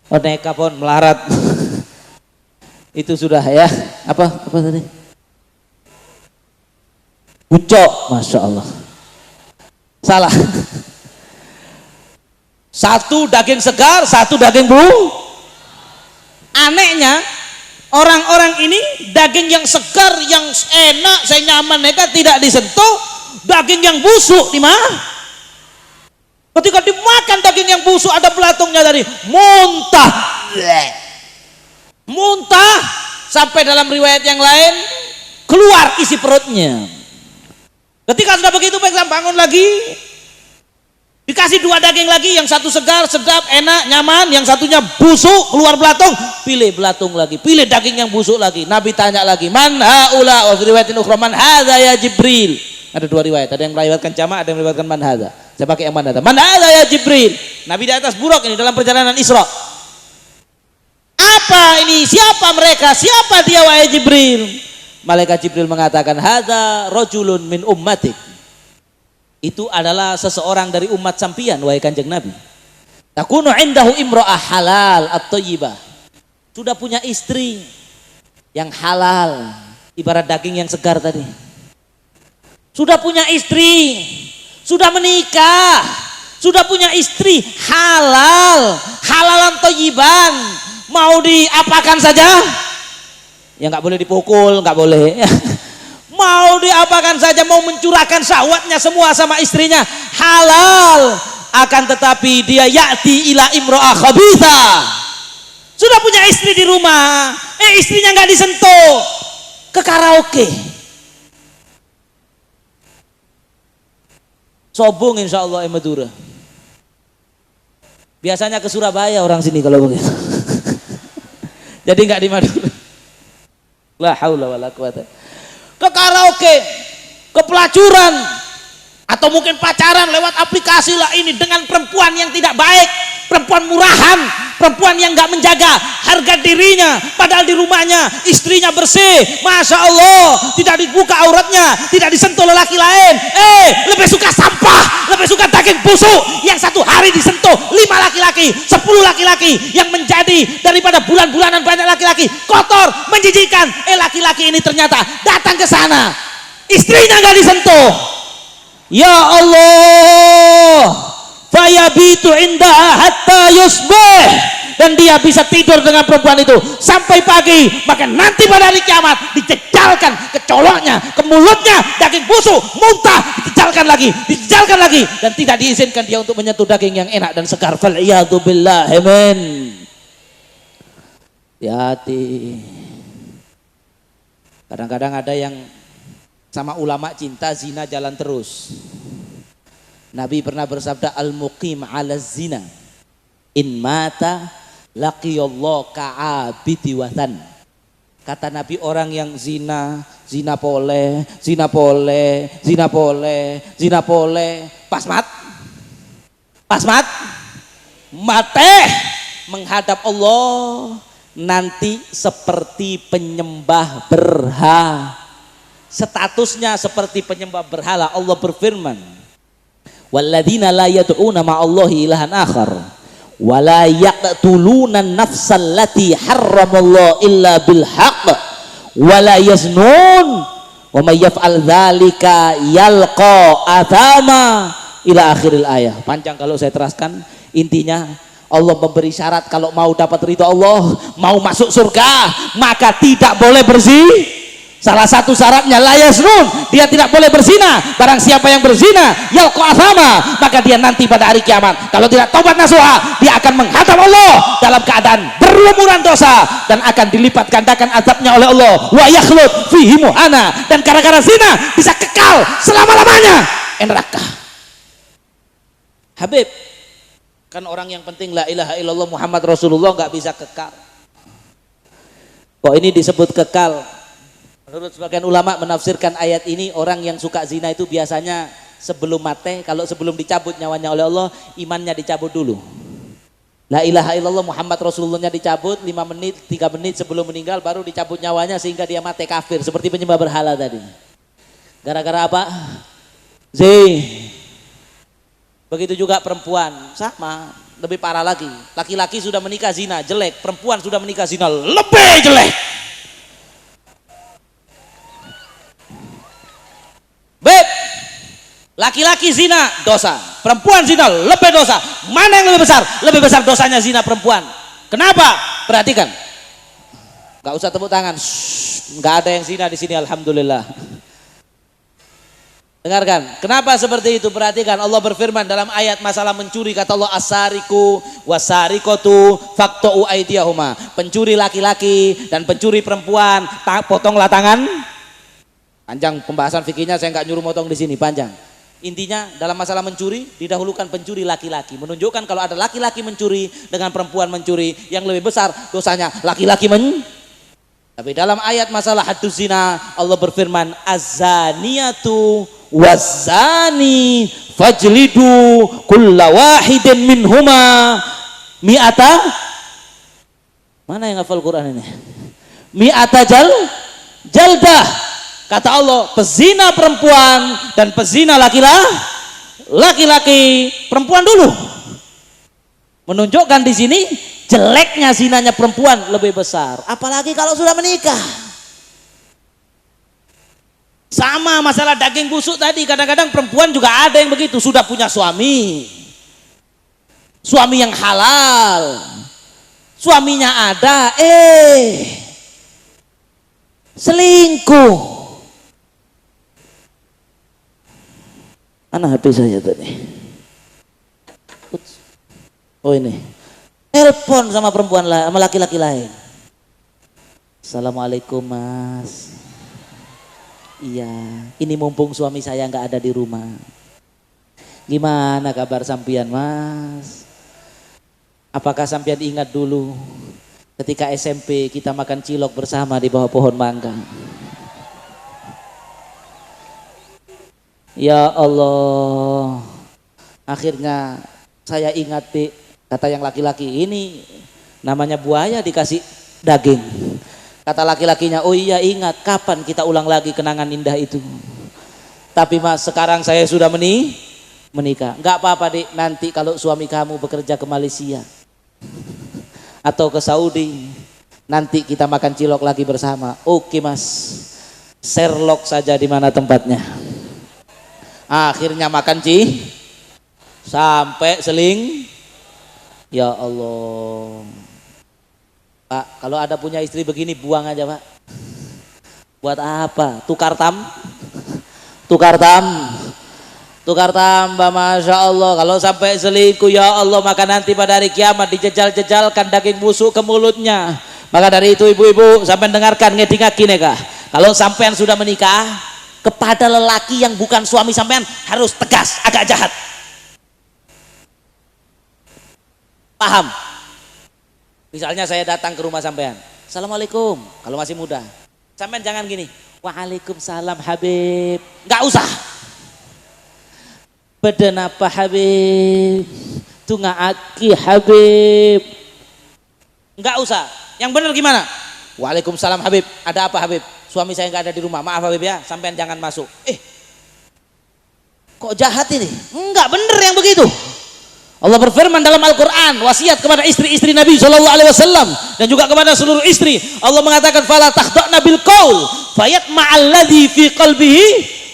Oh, neka pun melarat. Itu sudah ya. Apa tadi? Ucok, Masya Allah. Salah. Satu daging segar, satu daging anehnya orang-orang ini daging yang segar, yang enak, saya nyaman, mereka tidak disentuh. Daging yang busuk di mana? Ketika dimakan daging yang busuk, ada belatungnya tadi, muntah sampai dalam riwayat yang lain keluar isi perutnya. Ketika sudah begitu bangun lagi, dikasih 2 daging lagi, yang satu segar, sedap, enak, nyaman, yang satunya busuk, keluar belatung, pilih belatung lagi, pilih daging yang busuk lagi. Nabi tanya lagi, man haula, wa fi riwayatin ukhra man hadza ya Jibril. Ada 2 riwayat, ada yang meriwayatkan jama', ada yang meriwayatkan man hadza. Saya pakai yang man hadza. Man hadza ya Jibril. Nabi di atas buruk ini dalam perjalanan Isra. Apa ini? Siapa mereka? Siapa dia wahai Jibril? Malaikat Jibril mengatakan, hadza rajulun min ummatik. Itu adalah seseorang dari umat sampian wahai Kanjeng Nabi. Takunu indahu imra'ah halal at-thayyibah. Sudah punya istri yang halal, ibarat daging yang segar tadi. Sudah punya istri, sudah menikah, sudah punya istri halal, halalan thayyiban. Mau diapakan saja? Ya nggak boleh dipukul, nggak boleh. Mau diapakan saja, mau mencurahkan syahwatnya semua sama istrinya halal. Akan tetapi dia ya'ti ila imro'ah khabitha. Sudah punya istri di rumah, istrinya nggak disentuh, ke karaoke. Sobung insya Allah Madura. Biasanya ke Surabaya orang sini kalau begitu. Jadi nggak di Madura. La haula wala quwata. Ke karaoke, ke pelacuran, atau mungkin pacaran lewat aplikasi lah ini dengan perempuan yang tidak baik, perempuan murahan, perempuan yang nggak menjaga harga dirinya, padahal di rumahnya istrinya bersih, masya Allah, tidak dibuka auratnya, tidak disentuh lelaki lain. Lebih suka sampah, lebih suka daging busuk yang satu hari disentuh 5 laki-laki, 10 laki-laki, yang menjadi daripada bulan-bulanan banyak laki-laki kotor, menjijikan. Laki-laki ini ternyata datang ke sana, istrinya nggak disentuh. Ya Allah, fayabitu indaha hatta yusbih. dan dia bisa tidur dengan perempuan itu sampai pagi, maka nanti pada hari kiamat dijejalkan ke coloknya, ke mulutnya daging busuk, muntah, dijejalkan lagi dan tidak diizinkan dia untuk menyentuh daging yang enak dan segar. Fal'iyadu billah. Amin. Hati-hati. Kadang-kadang ada yang sama ulama cinta zina jalan terus. Nabi pernah bersabda, al-muqim ala zina in mata laqiyallahu ka'abidi wathan. Kata Nabi, orang yang zina pole, pas mate menghadap Allah nanti seperti penyembah berhala. Statusnya seperti penyembah berhala. Allah berfirman, walladzina la yad'una ma'allahi ilahan akhar wa la yaqtuluna an-nafsal lati harramallahu illa bil haqq wa la yaznun wa may yaf'al dzalika yalqa athama ila akhiril ayah. Panjang kalau saya teraskan. Intinya Allah memberi syarat, kalau mau dapat ridho Allah, mau masuk surga, maka tidak boleh berzina. Salah satu syaratnya la yaznun, dia tidak boleh berzina. Barang siapa yang berzina yalqa athama, maka dia nanti pada hari kiamat kalau tidak taubat nasuha, dia akan menghadap Allah dalam keadaan berlumuran dosa dan akan dilipat gandakan azabnya oleh Allah. Wa yakhlud fihi muhana, dan gara-gara zina bisa kekal selama-lamanya di neraka. Habib, kan orang yang penting la ilaha illallah Muhammad Rasulullah nggak bisa kekal. Kok ini disebut kekal? Menurut sebagian ulama menafsirkan ayat ini, orang yang suka zina itu biasanya sebelum mati, kalau sebelum dicabut nyawanya oleh Allah, imannya dicabut dulu. La ilaha illallah Muhammad Rasulullahnya dicabut 5 menit, 3 menit sebelum meninggal baru dicabut nyawanya sehingga dia mati kafir seperti penyembah berhala tadi. Gara-gara apa? Begitu juga perempuan, sama, lebih parah lagi. Laki-laki sudah menikah zina, jelek. Perempuan sudah menikah zina, lebih jelek. Beb, laki-laki zina dosa, perempuan zina lebih dosa. Mana yang lebih besar? Lebih besar dosanya zina perempuan. Kenapa? Perhatikan. Gak usah tepuk tangan. Gak ada yang zina di sini, alhamdulillah. Dengarkan, kenapa seperti itu? Perhatikan, Allah berfirman dalam ayat masalah mencuri, kata Allah, as-sariqu was-sariqatu faqta'u aydiyahuma. Pencuri laki-laki dan pencuri perempuan, potonglah tangan. Panjang pembahasan fikihnya, saya nggak nyuruh motong di sini, panjang. Intinya dalam masalah mencuri didahulukan pencuri laki-laki, menunjukkan kalau ada laki-laki mencuri dengan perempuan mencuri, yang lebih besar dosanya laki-laki Tapi dalam ayat masalah hadduz zina, Allah berfirman, az-zaniyatu waz-zani fajlidu kulla wahidin minhuma mi'ata. Mana yang hafal Quran ini? Mi'ata jaldah. Kata Allah, pezina perempuan dan pezina laki-laki perempuan dulu. Menunjukkan di sini jeleknya zinanya perempuan lebih besar, apalagi kalau sudah menikah. Sama masalah daging busuk tadi, kadang-kadang perempuan juga ada yang begitu, sudah punya suami yang halal, suaminya ada, selingkuh. Mana HP saya tadi? Oh ini, telepon sama perempuan lain, sama laki-laki lain. Assalamualaikum mas. Iya, ini mumpung suami saya nggak ada di rumah. Gimana kabar sampian mas? Apakah sampian ingat dulu ketika SMP kita makan cilok bersama di bawah pohon mangga? Ya Allah, akhirnya saya ingat deh, kata yang laki-laki, ini namanya buaya dikasih daging. Kata laki-lakinya, oh iya ingat, kapan kita ulang lagi kenangan indah itu? Tapi mas, sekarang saya sudah menikah. Enggak apa-apa dek, nanti kalau suami kamu bekerja ke Malaysia atau ke Saudi, nanti kita makan cilok lagi bersama. Oke mas, Sherlock saja di mana tempatnya. Akhirnya makan sampai seling. Ya Allah. Pak, kalau ada punya istri begini buang aja Pak. Buat apa? Tukar tambah, Masya Allah. Kalau sampai selingkuh, ya Allah, maka nanti pada hari kiamat dijejal-jejalkan daging busuk ke mulutnya. Maka dari itu ibu-ibu, sampai dengarkan ngedingaki neka. Kalau sampean sudah menikah, kepada lelaki yang bukan suami sampean harus tegas, agak jahat. Paham? Misalnya saya datang ke rumah sampean, Assalamualaikum, kalau masih muda. Sampean jangan gini, Waalaikumsalam Habib. Nggak usah. Badan apa Habib? Tunga aki Habib. Nggak usah. Yang benar gimana? Waalaikumsalam Habib. Ada apa Habib? Suami saya nggak ada di rumah. Maaf Habib ya, sampean jangan masuk. Kok jahat ini? Enggak benar yang begitu. Allah berfirman dalam Al-Quran, wasiat kepada istri-istri Nabi SAW dan juga kepada seluruh istri. Allah mengatakan, fala takhda'na bil qaul fayatma'al ladzi fi qalbihi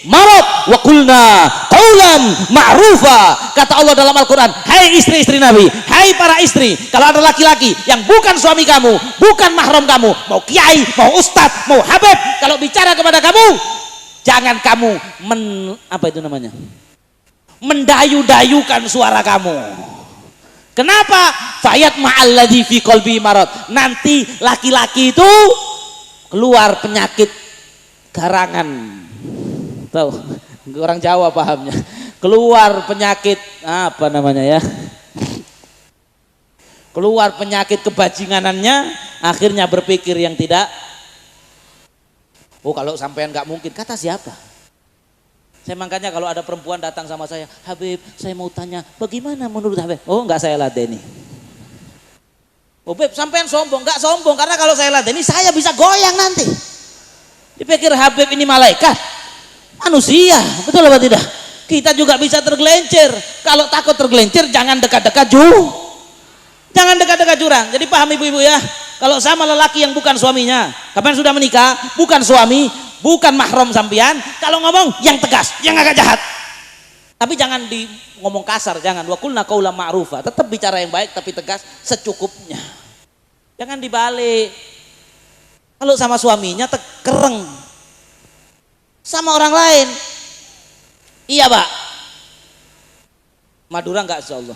marad wa qulna qaulan ma'rufa. Kata Allah dalam Al-Quran, hai istri-istri Nabi, hai para istri, kalau ada laki-laki yang bukan suami kamu, bukan mahram kamu, mau kiai, mau ustadz, mau habib, kalau bicara kepada kamu, jangan kamu mendayu-dayukan suara kamu. Kenapa? Fayat ma'alladzi fi qalbi marad. Nanti laki-laki itu keluar penyakit garangan. Tahu? Orang Jawa pahamnya. Keluar penyakit apa namanya ya? Keluar penyakit kebajinganannya, akhirnya berpikir yang tidak. Oh, kalau sampean nggak mungkin, kata siapa? Saya makanya kalau ada perempuan datang sama saya, Habib, saya mau tanya, bagaimana menurut Habib? Oh, enggak saya ladeni. Oh, Beb, sampean sombong? Enggak sombong, karena kalau saya ladeni, saya bisa goyang nanti. Dipikir Habib ini malaikat, manusia, betul apa tidak? Kita juga bisa tergelincir. Kalau takut tergelincir, jangan dekat-dekat jangan dekat-dekat jurang. Jadi paham ibu-ibu ya, kalau sama lelaki yang bukan suaminya, kapan sudah menikah, bukan suami, bukan mahram sampean, kalau ngomong yang tegas, yang agak jahat. Tapi jangan ngomong kasar, jangan. Wa qulna qaulan ma'rufa. Tetap bicara yang baik tapi tegas secukupnya. Jangan dibalik. Kalau sama suaminya kereng. Sama orang lain. Iya, Pak. Madura enggak insyaallah.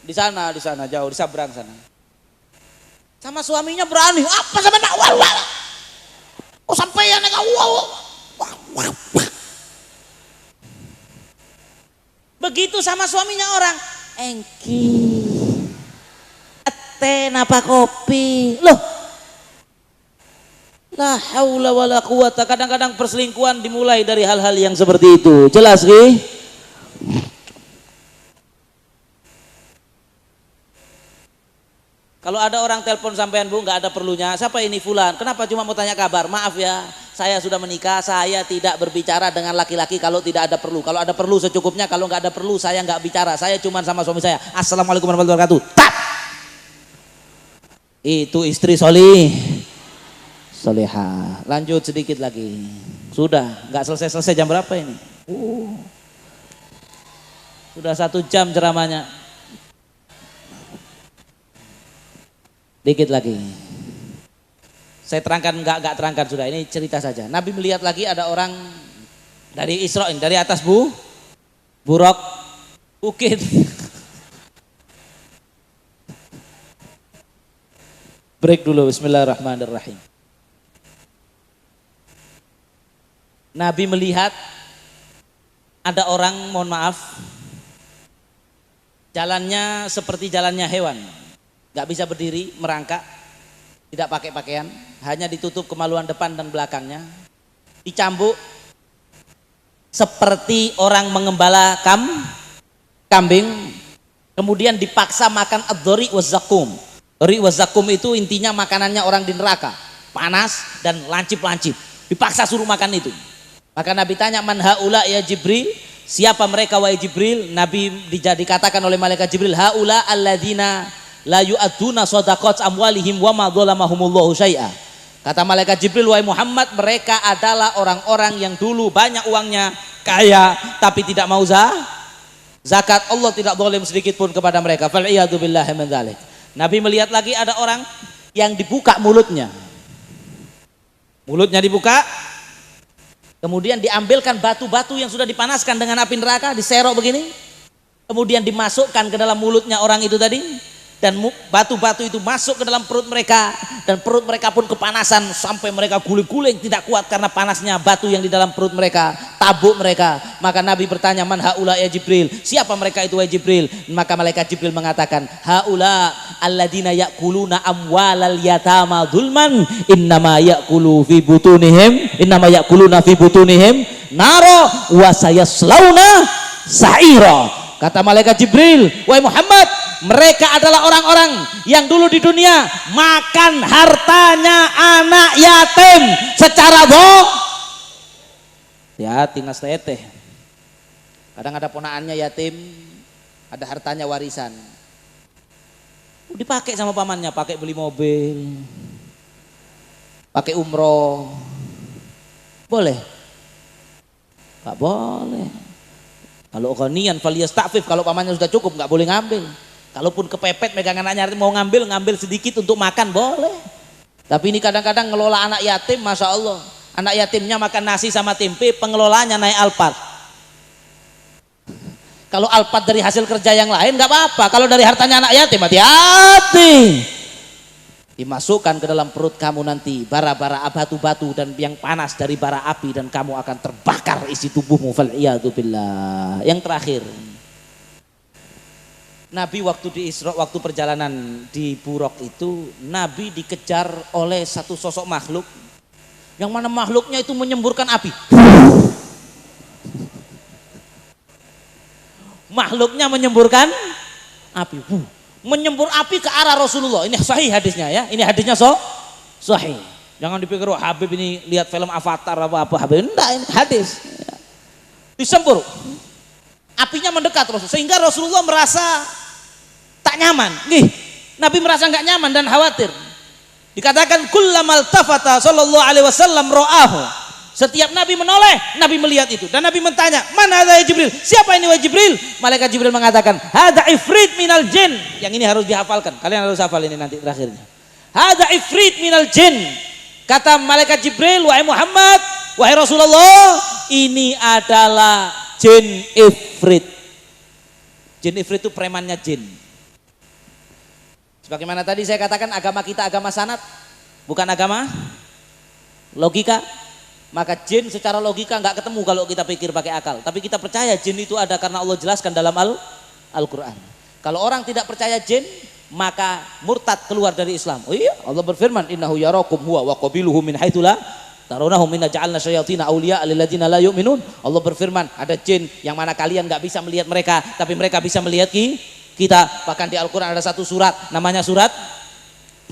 Di sana jauh, di Sabrang sana. Sama suaminya berani, apa sama nak wal. Oh sampai ya nega begitu sama suaminya orang engki teh napa kopi loh, la haula wala quwata. Kadang-kadang perselingkuhan dimulai dari hal-hal yang seperti itu. Jelas Ki? Kalau ada orang telepon sampean, Bu, nggak ada perlunya. Siapa ini fulan? Kenapa cuma mau tanya kabar? Maaf ya, saya sudah menikah. Saya tidak berbicara dengan laki-laki kalau tidak ada perlu. Kalau ada perlu secukupnya. Kalau nggak ada perlu, saya nggak bicara. Saya cuma sama suami saya. Assalamualaikum warahmatullahi wabarakatuh. Tak. Itu istri solihah. Lanjut sedikit lagi. Sudah, nggak selesai jam berapa ini? Sudah 1 jam ceramahnya. Dikit lagi. Saya terangkan enggak terangkan sudah, ini cerita saja. Nabi melihat lagi ada orang dari Isra, dari atas buruk bukit. Break dulu, bismillahirrahmanirrahim. Nabi melihat ada orang, mohon maaf, jalannya seperti jalannya hewan. Gak bisa berdiri, merangkak, tidak pakai pakaian, hanya ditutup kemaluan depan dan belakangnya, dicambuk seperti orang mengembala kambing, kemudian dipaksa makan ad-dhari waz-zakum. Dhari waz-zakum itu intinya makanannya orang di neraka, panas dan lancip-lancip, dipaksa suruh makan itu. Maka Nabi tanya, man haula ya Jibril, siapa mereka wahai Jibril? Nabi dikatakan oleh malaikat Jibril, haula alladzina la yu'aduna shadaqat amwalihim wa ma dhalamahumullahu syai'a. Kata malaikat Jibril, wahai Muhammad, mereka adalah orang-orang yang dulu banyak uangnya, kaya, tapi tidak mau zakat. Allah tidak zalim sedikit pun kepada mereka. Fal iyadu billahi min dzalik. Nabi melihat lagi ada orang yang dibuka mulutnya. Mulutnya dibuka, kemudian diambilkan batu-batu yang sudah dipanaskan dengan api neraka, diserok begini, kemudian dimasukkan ke dalam mulutnya orang itu tadi, dan batu-batu itu masuk ke dalam perut mereka, dan perut mereka pun kepanasan sampai mereka guling-guling tidak kuat karena panasnya batu yang di dalam perut mereka, tabuk mereka. Maka Nabi bertanya, man haula ya Jibril, siapa mereka itu ya Jibril? Maka malaikat Jibril mengatakan, haula alladina ya'kuluna amwalal yatama zulman innama ya'kulu fi butunihim naro wa sayaslauna sa'ira. Kata malaikat Jibril, wahai Muhammad, mereka adalah orang-orang yang dulu di dunia makan hartanya anak yatim secara ya tinggal seteh. Kadang ada ponaannya yatim, ada hartanya warisan, dipakai sama pamannya, pakai beli mobil, pakai umroh, boleh? Gak boleh. Kalau ghaniyan falyasta'fif, kalau pamannya sudah cukup nggak boleh ngambil. Kalaupun kepepet megang anaknya mau ngambil sedikit untuk makan boleh. Tapi ini kadang-kadang ngelola anak yatim, masya Allah, anak yatimnya makan nasi sama tempe, pengelolanya naik Alphard. Kalau Alphard dari hasil kerja yang lain nggak apa-apa, kalau dari hartanya anak yatim hati-hati. Dimasukkan ke dalam perut kamu nanti bara-bara batu-batu dan yang panas dari bara api, dan kamu akan terbakar isi tubuhmu. Fal'iyadzubillah. Yang terakhir, Nabi waktu di Isra, waktu perjalanan di Buraq itu, Nabi dikejar oleh satu sosok makhluk, yang mana makhluknya itu menyemburkan api. Makhluknya menyemburkan api. Menyembur api ke arah Rasulullah. Ini sahih hadisnya ya. Ini hadisnya sahih. Jangan dipikir wah Habib ini lihat film Avatar apa Habib. Enggak, ini hadis. Disembur. Apinya mendekat Rasul, sehingga Rasulullah merasa tak nyaman. Nabi merasa enggak nyaman dan khawatir. Dikatakan kullamal tafata sallallahu alaihi wasallam ra'ahu. Setiap Nabi menoleh, Nabi melihat itu, dan Nabi bertanya, mana ada Jibril? Siapa ini wahai Jibril? Malaikat Jibril mengatakan, hada ifrit minal jin. Yang ini harus dihafalkan. Kalian harus hafal ini nanti terakhirnya. Hada ifrit minal jin. Kata malaikat Jibril, wahai Muhammad, wahai Rasulullah, ini adalah jin ifrit. Jin ifrit itu premannya jin. Sebagaimana tadi saya katakan, agama kita agama sanad, bukan agama logika. Maka jin secara logika nggak ketemu kalau kita pikir pakai akal. Tapi kita percaya jin itu ada karena Allah jelaskan dalam Al-Quran. Kalau orang tidak percaya jin, maka murtad, keluar dari Islam. Oh iya, Allah berfirman, innahu yarakum huwa wa qabiluhu min haitsu la tarunnahum inna ja'alna syayatina awliya lil ladzina la yu'minun. Allah berfirman, ada jin yang mana kalian nggak bisa melihat mereka, tapi mereka bisa melihat kita. Bahkan di Al-Quran ada satu surat, namanya surat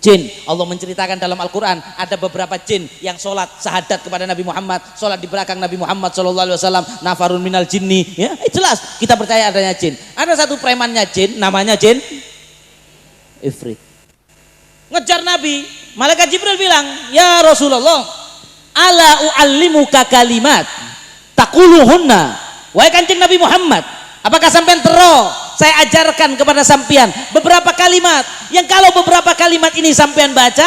jin. Allah menceritakan dalam Al-Quran ada beberapa jin yang sholat syahadat kepada Nabi Muhammad, sholat di belakang Nabi Muhammad SAW. Nafarun minal jinni, ya jelas kita percaya adanya jin. Ada satu premannya jin, namanya jin ifrit, ngejar Nabi. Malaikat Jibril bilang, ya Rasulullah, ala u'allimuka kalimat taquluhunna. Wahai kanjeng Nabi Muhammad, apakah sampean saya ajarkan kepada sampean beberapa kalimat yang kalau beberapa kalimat ini sampean baca,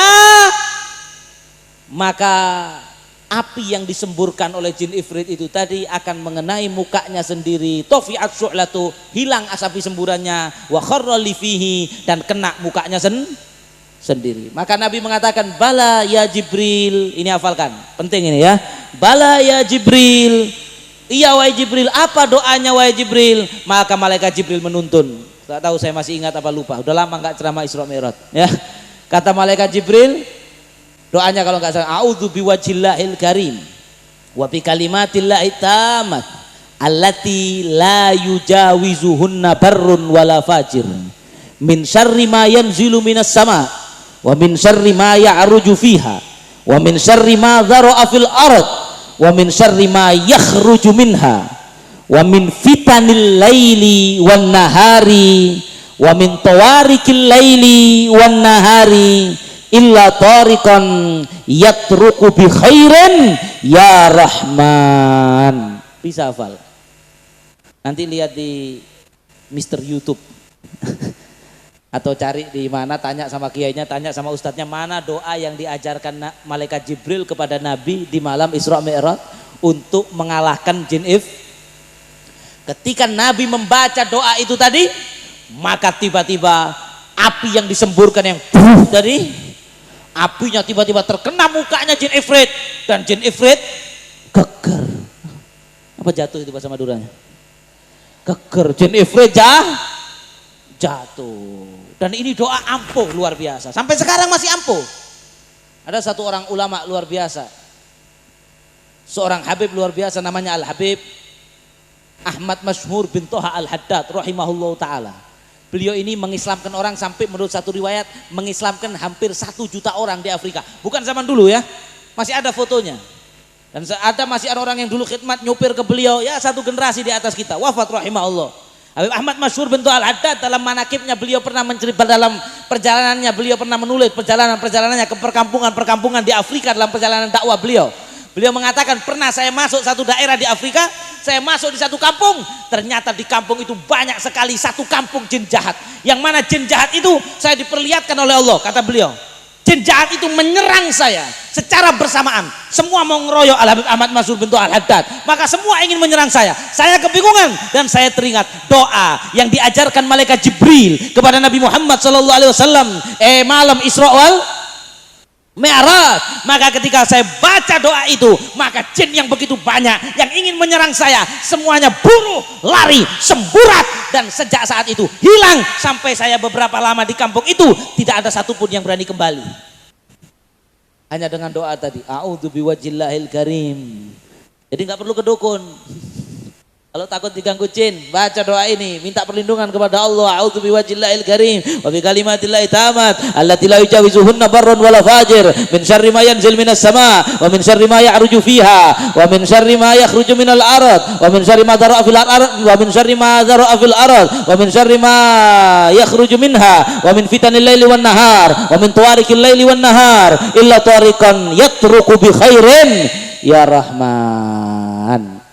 maka api yang disemburkan oleh jin ifrit itu tadi akan mengenai mukanya sendiri, tofi'at su'latu, hilang asapi semburannya, wa kharra li fihi, dan kena mukanya sendiri. Maka Nabi mengatakan, bala ya Jibril. Ini hafalkan, penting ini ya. Bala ya Jibril. Iya wahai Jibril, apa doanya wahai Jibril? Maka malaikat Jibril menuntun. Tak tahu saya masih ingat apa lupa. Udah lama enggak ceramah Isra Mi'raj. Ya. Kata malaikat Jibril, doanya kalau enggak salah, a'udzu biwajhillahil karim wa bi kalimatillahi tammat allati la yujawizuhunna barrun wala fajir min syarri ma yanzilu minas sama wa min syarri ma ya'ruju fiha wa min syarri ma dhara'a fil ard wa min syarri ma yakhruju minha wa min fitanil laili wan nahari wa min tawarikil laili wan nahari illa tariqan yatruku bi khairin ya Rahman. Bisa hafal, nanti lihat di Mr. YouTube. atau cari di mana, tanya sama kiainya, tanya sama ustadznya, mana doa yang diajarkan malaikat Jibril kepada Nabi di malam Isra Mi'raj untuk mengalahkan jin if. Ketika Nabi membaca doa itu tadi, maka tiba-tiba api yang disemburkan yang tadi, apinya tiba-tiba terkena mukanya jin ifrit, dan jin ifrit geger. Apa jatuh itu bahasa Maduranya? Geger, jin ifrit jatuh. Dan ini doa ampuh luar biasa, sampai sekarang masih ampuh. Ada satu orang ulama luar biasa, seorang habib luar biasa, namanya Al-Habib Ahmad Masyhur bin Toha Al-Haddad rahimahullah ta'ala. Beliau ini mengislamkan orang sampai menurut satu riwayat mengislamkan hampir 1 juta orang di Afrika. Bukan zaman dulu ya, masih ada fotonya. Dan masih ada orang yang dulu khidmat nyupir ke beliau, ya satu generasi di atas kita, wafat rahimahullah. Habib Ahmad Masyhur bin Toha Al-Haddad dalam manakibnya beliau pernah menceritakan, dalam perjalanannya beliau pernah menulis perjalanannya ke perkampungan di Afrika dalam perjalanan dakwah beliau. Beliau mengatakan, pernah saya masuk satu daerah di Afrika, saya masuk di satu kampung, ternyata di kampung itu banyak sekali satu kampung jin jahat. Yang mana jin jahat itu saya diperlihatkan oleh Allah, kata beliau. Jin jahat itu menyerang saya secara bersamaan. Semua mau ngeroyok Al-Habib Ahmad Masyhur bin Toha Al-Haddad. Maka semua ingin menyerang saya. Saya kebingungan dan saya teringat doa yang diajarkan malaikat Jibril kepada Nabi Muhammad SAW malam Isra wal Mi'raj. Maka ketika saya baca doa itu, maka jin yang begitu banyak yang ingin menyerang saya semuanya buruh, lari, semburat, dan sejak saat itu hilang sampai saya beberapa lama di kampung itu tidak ada satupun yang berani kembali. Hanya dengan doa tadi, a'udzu biwajhillahil karim. Jadi nggak perlu ke dukun. Kalau takut diganggu jin, baca doa ini, minta perlindungan kepada Allah. A'udzu biwajhillahil karim wa bi kalimatillahi tammat allati la yujawizuhunna barrun wala fajir min syarri ma yanzil minas sama wa min syarri ma ya'ruju fiha wa min syarri ma yakhruju minal ard wa min syarri ma dhara'a fil ard wa min syarri ma dhara'a fil ard wa min syarri ma yakhruju minha wa min fitanil laili wan nahar wa min tuwarikil laili wan nahar illa tariqan yatruku bi khairin ya Rahman.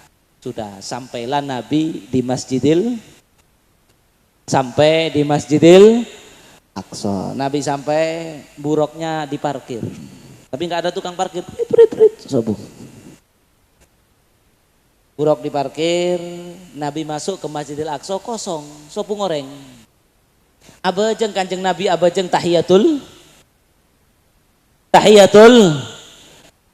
Sudah sampailah Nabi di Masjidil Aqsa. Nabi sampai, buruknya diparkir, tapi nggak ada tukang parkir. Buruk diparkir, Nabi masuk ke Masjidil Aqsa, kosong, sopu ngoreng. Abajeng Kanjeng Nabi, abajeng tahiyatul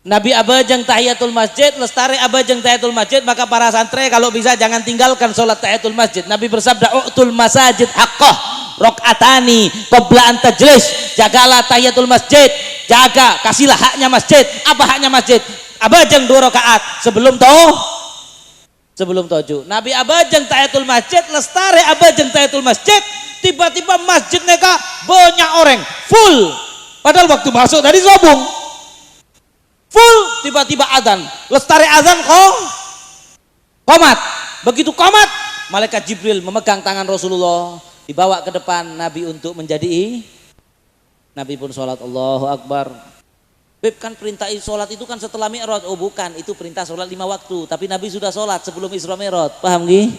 Nabi abajeng tahiyatul masjid, lestari abajeng tahiyatul masjid. Maka para santri kalau bisa jangan tinggalkan sholat tahiyatul masjid. Nabi bersabda, u'tul masajid haqqah rok'atani qabla an tajlis. Jagalah tahiyatul masjid, jaga, kasihlah haknya masjid. Apa haknya masjid? Abajeng 2 rakaat sebelum toju. Nabi abajeng tahiyatul masjid, lestari abajeng tahiyatul masjid. Tiba-tiba masjid neka banyak orang, full. Padahal waktu masuk tadi sobung, full. Tiba-tiba azan, lestari azan komat. Begitu komat, malaikat Jibril memegang tangan Rasulullah, dibawa ke depan Nabi untuk menjadi. Nabi pun sholat, Allahu Akbar. Beb, kan perintah sholat itu kan setelah Mi'raj. Oh bukan, itu perintah sholat 5 waktu. Tapi Nabi sudah sholat sebelum Isra Mi'raj, paham gih?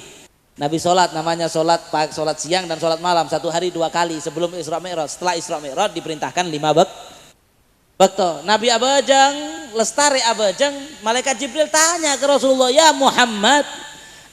Nabi sholat, namanya sholat siang dan sholat malam, 1 hari 2 kali sebelum Isra Mi'raj. Setelah Isra Mi'raj diperintahkan 5 Betul. Nabi abajang, lestari abajang, malaikat Jibril tanya ke Rasulullah, ya Muhammad,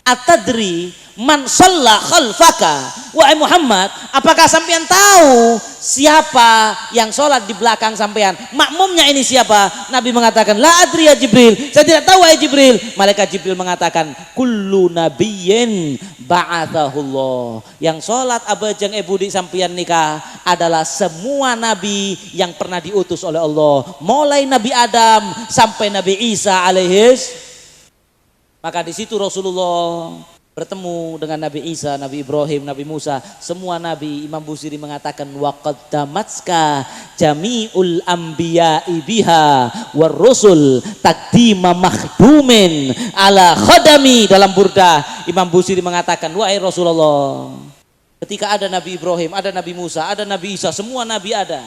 atadri man shalla khalfaka? Wahai Muhammad, apakah sampean tahu siapa yang sholat di belakang sampean? Makmumnya ini siapa? Nabi mengatakan, la adri ya Jibril, saya tidak tahu wahai Jibril. Malaikat Jibril mengatakan, kullu nabiyyin ba'athahullah. Yang sholat abajang di sampean nikah adalah semua nabi yang pernah diutus oleh Allah, mulai Nabi Adam sampai Nabi Isa alaihis. Maka di situ Rasulullah bertemu dengan Nabi Isa, Nabi Ibrahim, Nabi Musa, semua nabi. Imam Busiri mengatakan, waqad tamatska jami'ul anbiya'i biha war rusul taqdima makhdumin ala khadami. Dalam Burdah Imam Busiri mengatakan, wahai Rasulullah, ketika ada Nabi Ibrahim, ada Nabi Musa, ada Nabi Isa, semua nabi ada.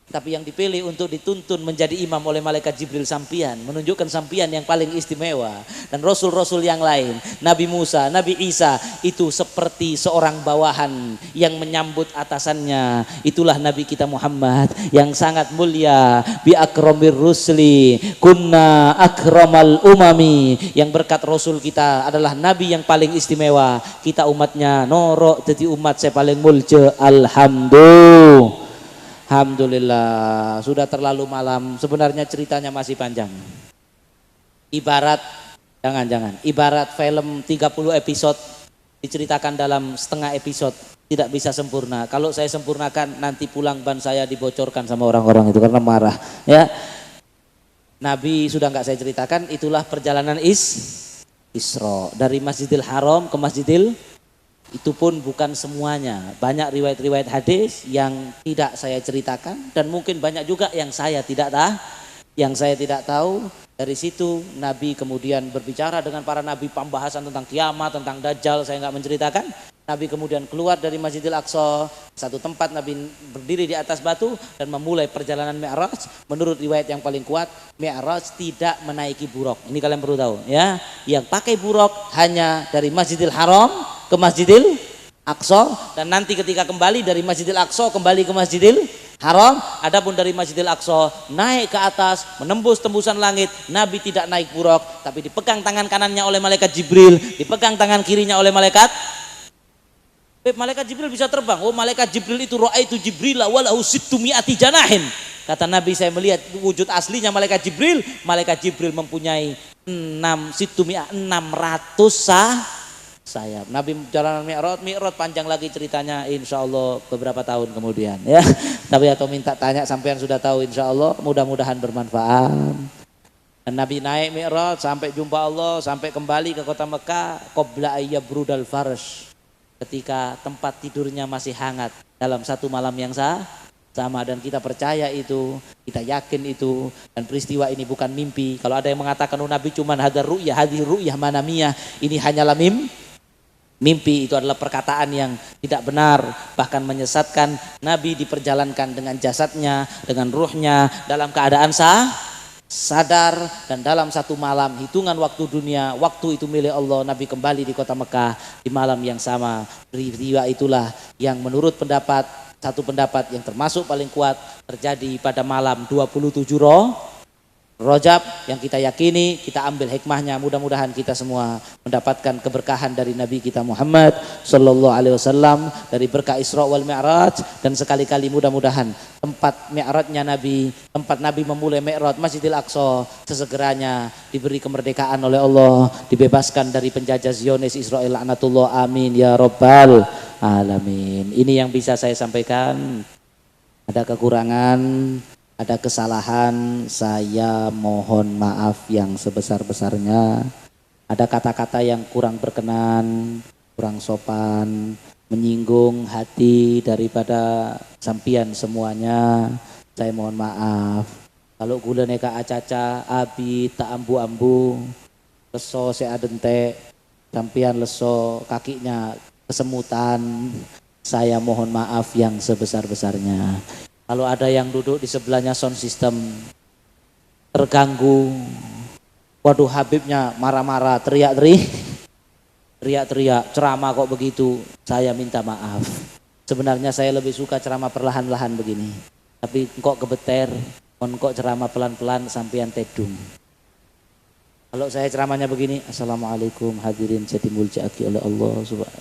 tapi yang dipilih untuk dituntun menjadi imam oleh malaikat Jibril sampian, menunjukkan sampian yang paling istimewa. Dan rasul-rasul yang lain, Nabi Musa, Nabi Isa itu seperti seorang bawahan yang menyambut atasannya. Itulah Nabi kita Muhammad yang sangat mulia, bi akramir rusli kunna akramal umami, yang berkat rasul kita adalah nabi yang paling istimewa. Kita umatnya norok jadi umat saya paling mulja. Alhamdulillah, sudah terlalu malam. Sebenarnya ceritanya masih panjang. Ibarat, ibarat film 30 episode diceritakan dalam setengah episode, tidak bisa sempurna. Kalau saya sempurnakan, nanti pulang ban saya dibocorkan sama orang-orang itu karena marah. Ya, Nabi sudah nggak saya ceritakan, itulah perjalanan Isra dari Masjidil Haram ke Masjidil. Itu pun bukan semuanya, banyak riwayat-riwayat hadis yang tidak saya ceritakan, dan mungkin banyak juga yang saya tidak tahu. Dari situ Nabi kemudian berbicara dengan para nabi, pembahasan tentang kiamat, tentang dajjal, saya nggak menceritakan. Nabi kemudian keluar dari Masjidil Aqsa, satu tempat Nabi berdiri di atas batu dan memulai perjalanan Mi'raj. Menurut riwayat yang paling kuat, Mi'raj tidak menaiki buraq. Ini kalian perlu tahu ya. Yang pakai buraq hanya dari Masjidil Haram ke Masjidil Aqsa, dan nanti ketika kembali dari Masjidil Aqsa kembali ke Masjidil Haram. Adapun dari Masjidil Aqsa naik ke atas menembus tembusan langit, Nabi tidak naik buraq, tapi dipegang tangan kanannya oleh malaikat Jibril, dipegang tangan kirinya oleh malaikat Jibril bisa terbang. Oh, malaikat Jibril itu ra'aitu Jibrila walahu sittumi'ati janahin. Kata Nabi, saya melihat wujud aslinya malaikat Jibril. Malaikat Jibril mempunyai 600 sayap. Nabi jalan Mi'raj panjang lagi ceritanya, insya Allah beberapa tahun kemudian ya. Tapi atau minta tanya sampai yang sudah tahu, insya Allah mudah-mudahan bermanfaat. Dan Nabi naik Mi'raj sampai jumpa Allah, sampai kembali ke kota Mekah qabla ayyabrudal farsh, ketika tempat tidurnya masih hangat dalam satu malam yang sama. Dan kita percaya itu, kita yakin itu, dan peristiwa ini bukan mimpi. Kalau ada yang mengatakan Nabi cuman hadar ru'yah manamiyah, ini hanyalah mimpi, itu adalah perkataan yang tidak benar, bahkan menyesatkan. Nabi diperjalankan dengan jasadnya, dengan ruhnya dalam keadaan sadar, dan dalam satu malam, hitungan waktu dunia, waktu itu milik Allah, Nabi kembali di kota Mekah di malam yang sama. Peristiwa itulah yang menurut satu pendapat yang termasuk paling kuat terjadi pada malam 27 Rajab, yang kita yakini, kita ambil hikmahnya. Mudah-mudahan kita semua mendapatkan keberkahan dari Nabi kita Muhammad sallallahu alaihi wasallam, dari berkah Isra wal Mi'raj. Dan sekali-kali mudah-mudahan tempat Mi'rajnya Nabi, tempat Nabi memulai Mi'raj Masjidil Aqsa, sesegeranya diberi kemerdekaan oleh Allah, dibebaskan dari penjajah Zionis Israel laknatullah, amin ya rabbal alamin. Ini yang bisa saya sampaikan. Ada kekurangan, ada kesalahan, saya mohon maaf yang sebesar-besarnya. Ada kata-kata yang kurang berkenan, kurang sopan, menyinggung hati daripada sampian semuanya, saya mohon maaf. Kalau gula neka acaca, abi tak ambu-ambu, leso saya adente, sampian leso kakinya kesemutan, saya mohon maaf yang sebesar-besarnya. Kalau ada yang duduk di sebelahnya sound system terganggu, waduh Habibnya marah-marah, teriak-teriak, ceramah kok begitu, saya minta maaf. Sebenarnya saya lebih suka ceramah perlahan-lahan begini, tapi kok kebeter, kok ceramah pelan-pelan sampean tedung. Kalau saya ceramahnya begini, assalamualaikum hadirin jadi mulja'aki oleh Allah subhanahu.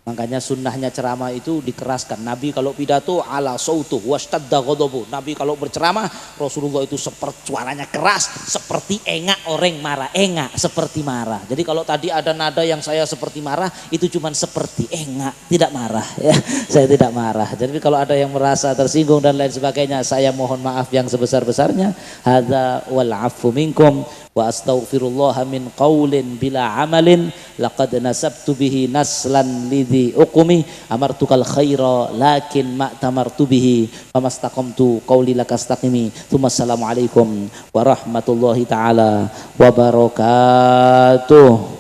Makanya sunnahnya ceramah itu dikeraskan. Nabi kalau pidato ala sautuh wastadda ghadabu. Nabi kalau berceramah, Rasulullah itu seperti suaranya keras, seperti engak orang marah, engak seperti marah. Jadi kalau tadi ada nada yang saya seperti marah, itu cuman seperti engak, tidak marah ya. Saya tidak marah. Jadi kalau ada yang merasa tersinggung dan lain sebagainya, saya mohon maaf yang sebesar-besarnya. Hadza wal afu minkum wa astaghfirullah min qaulin bila amalin laqad nasabtu bihi naslan lidhi uqumi amartukal khaira lakin ma tamartu bihi famastaqamtu qauli lakastaqimi. Assalamualaikum warahmatullahi taala wabarakatuh.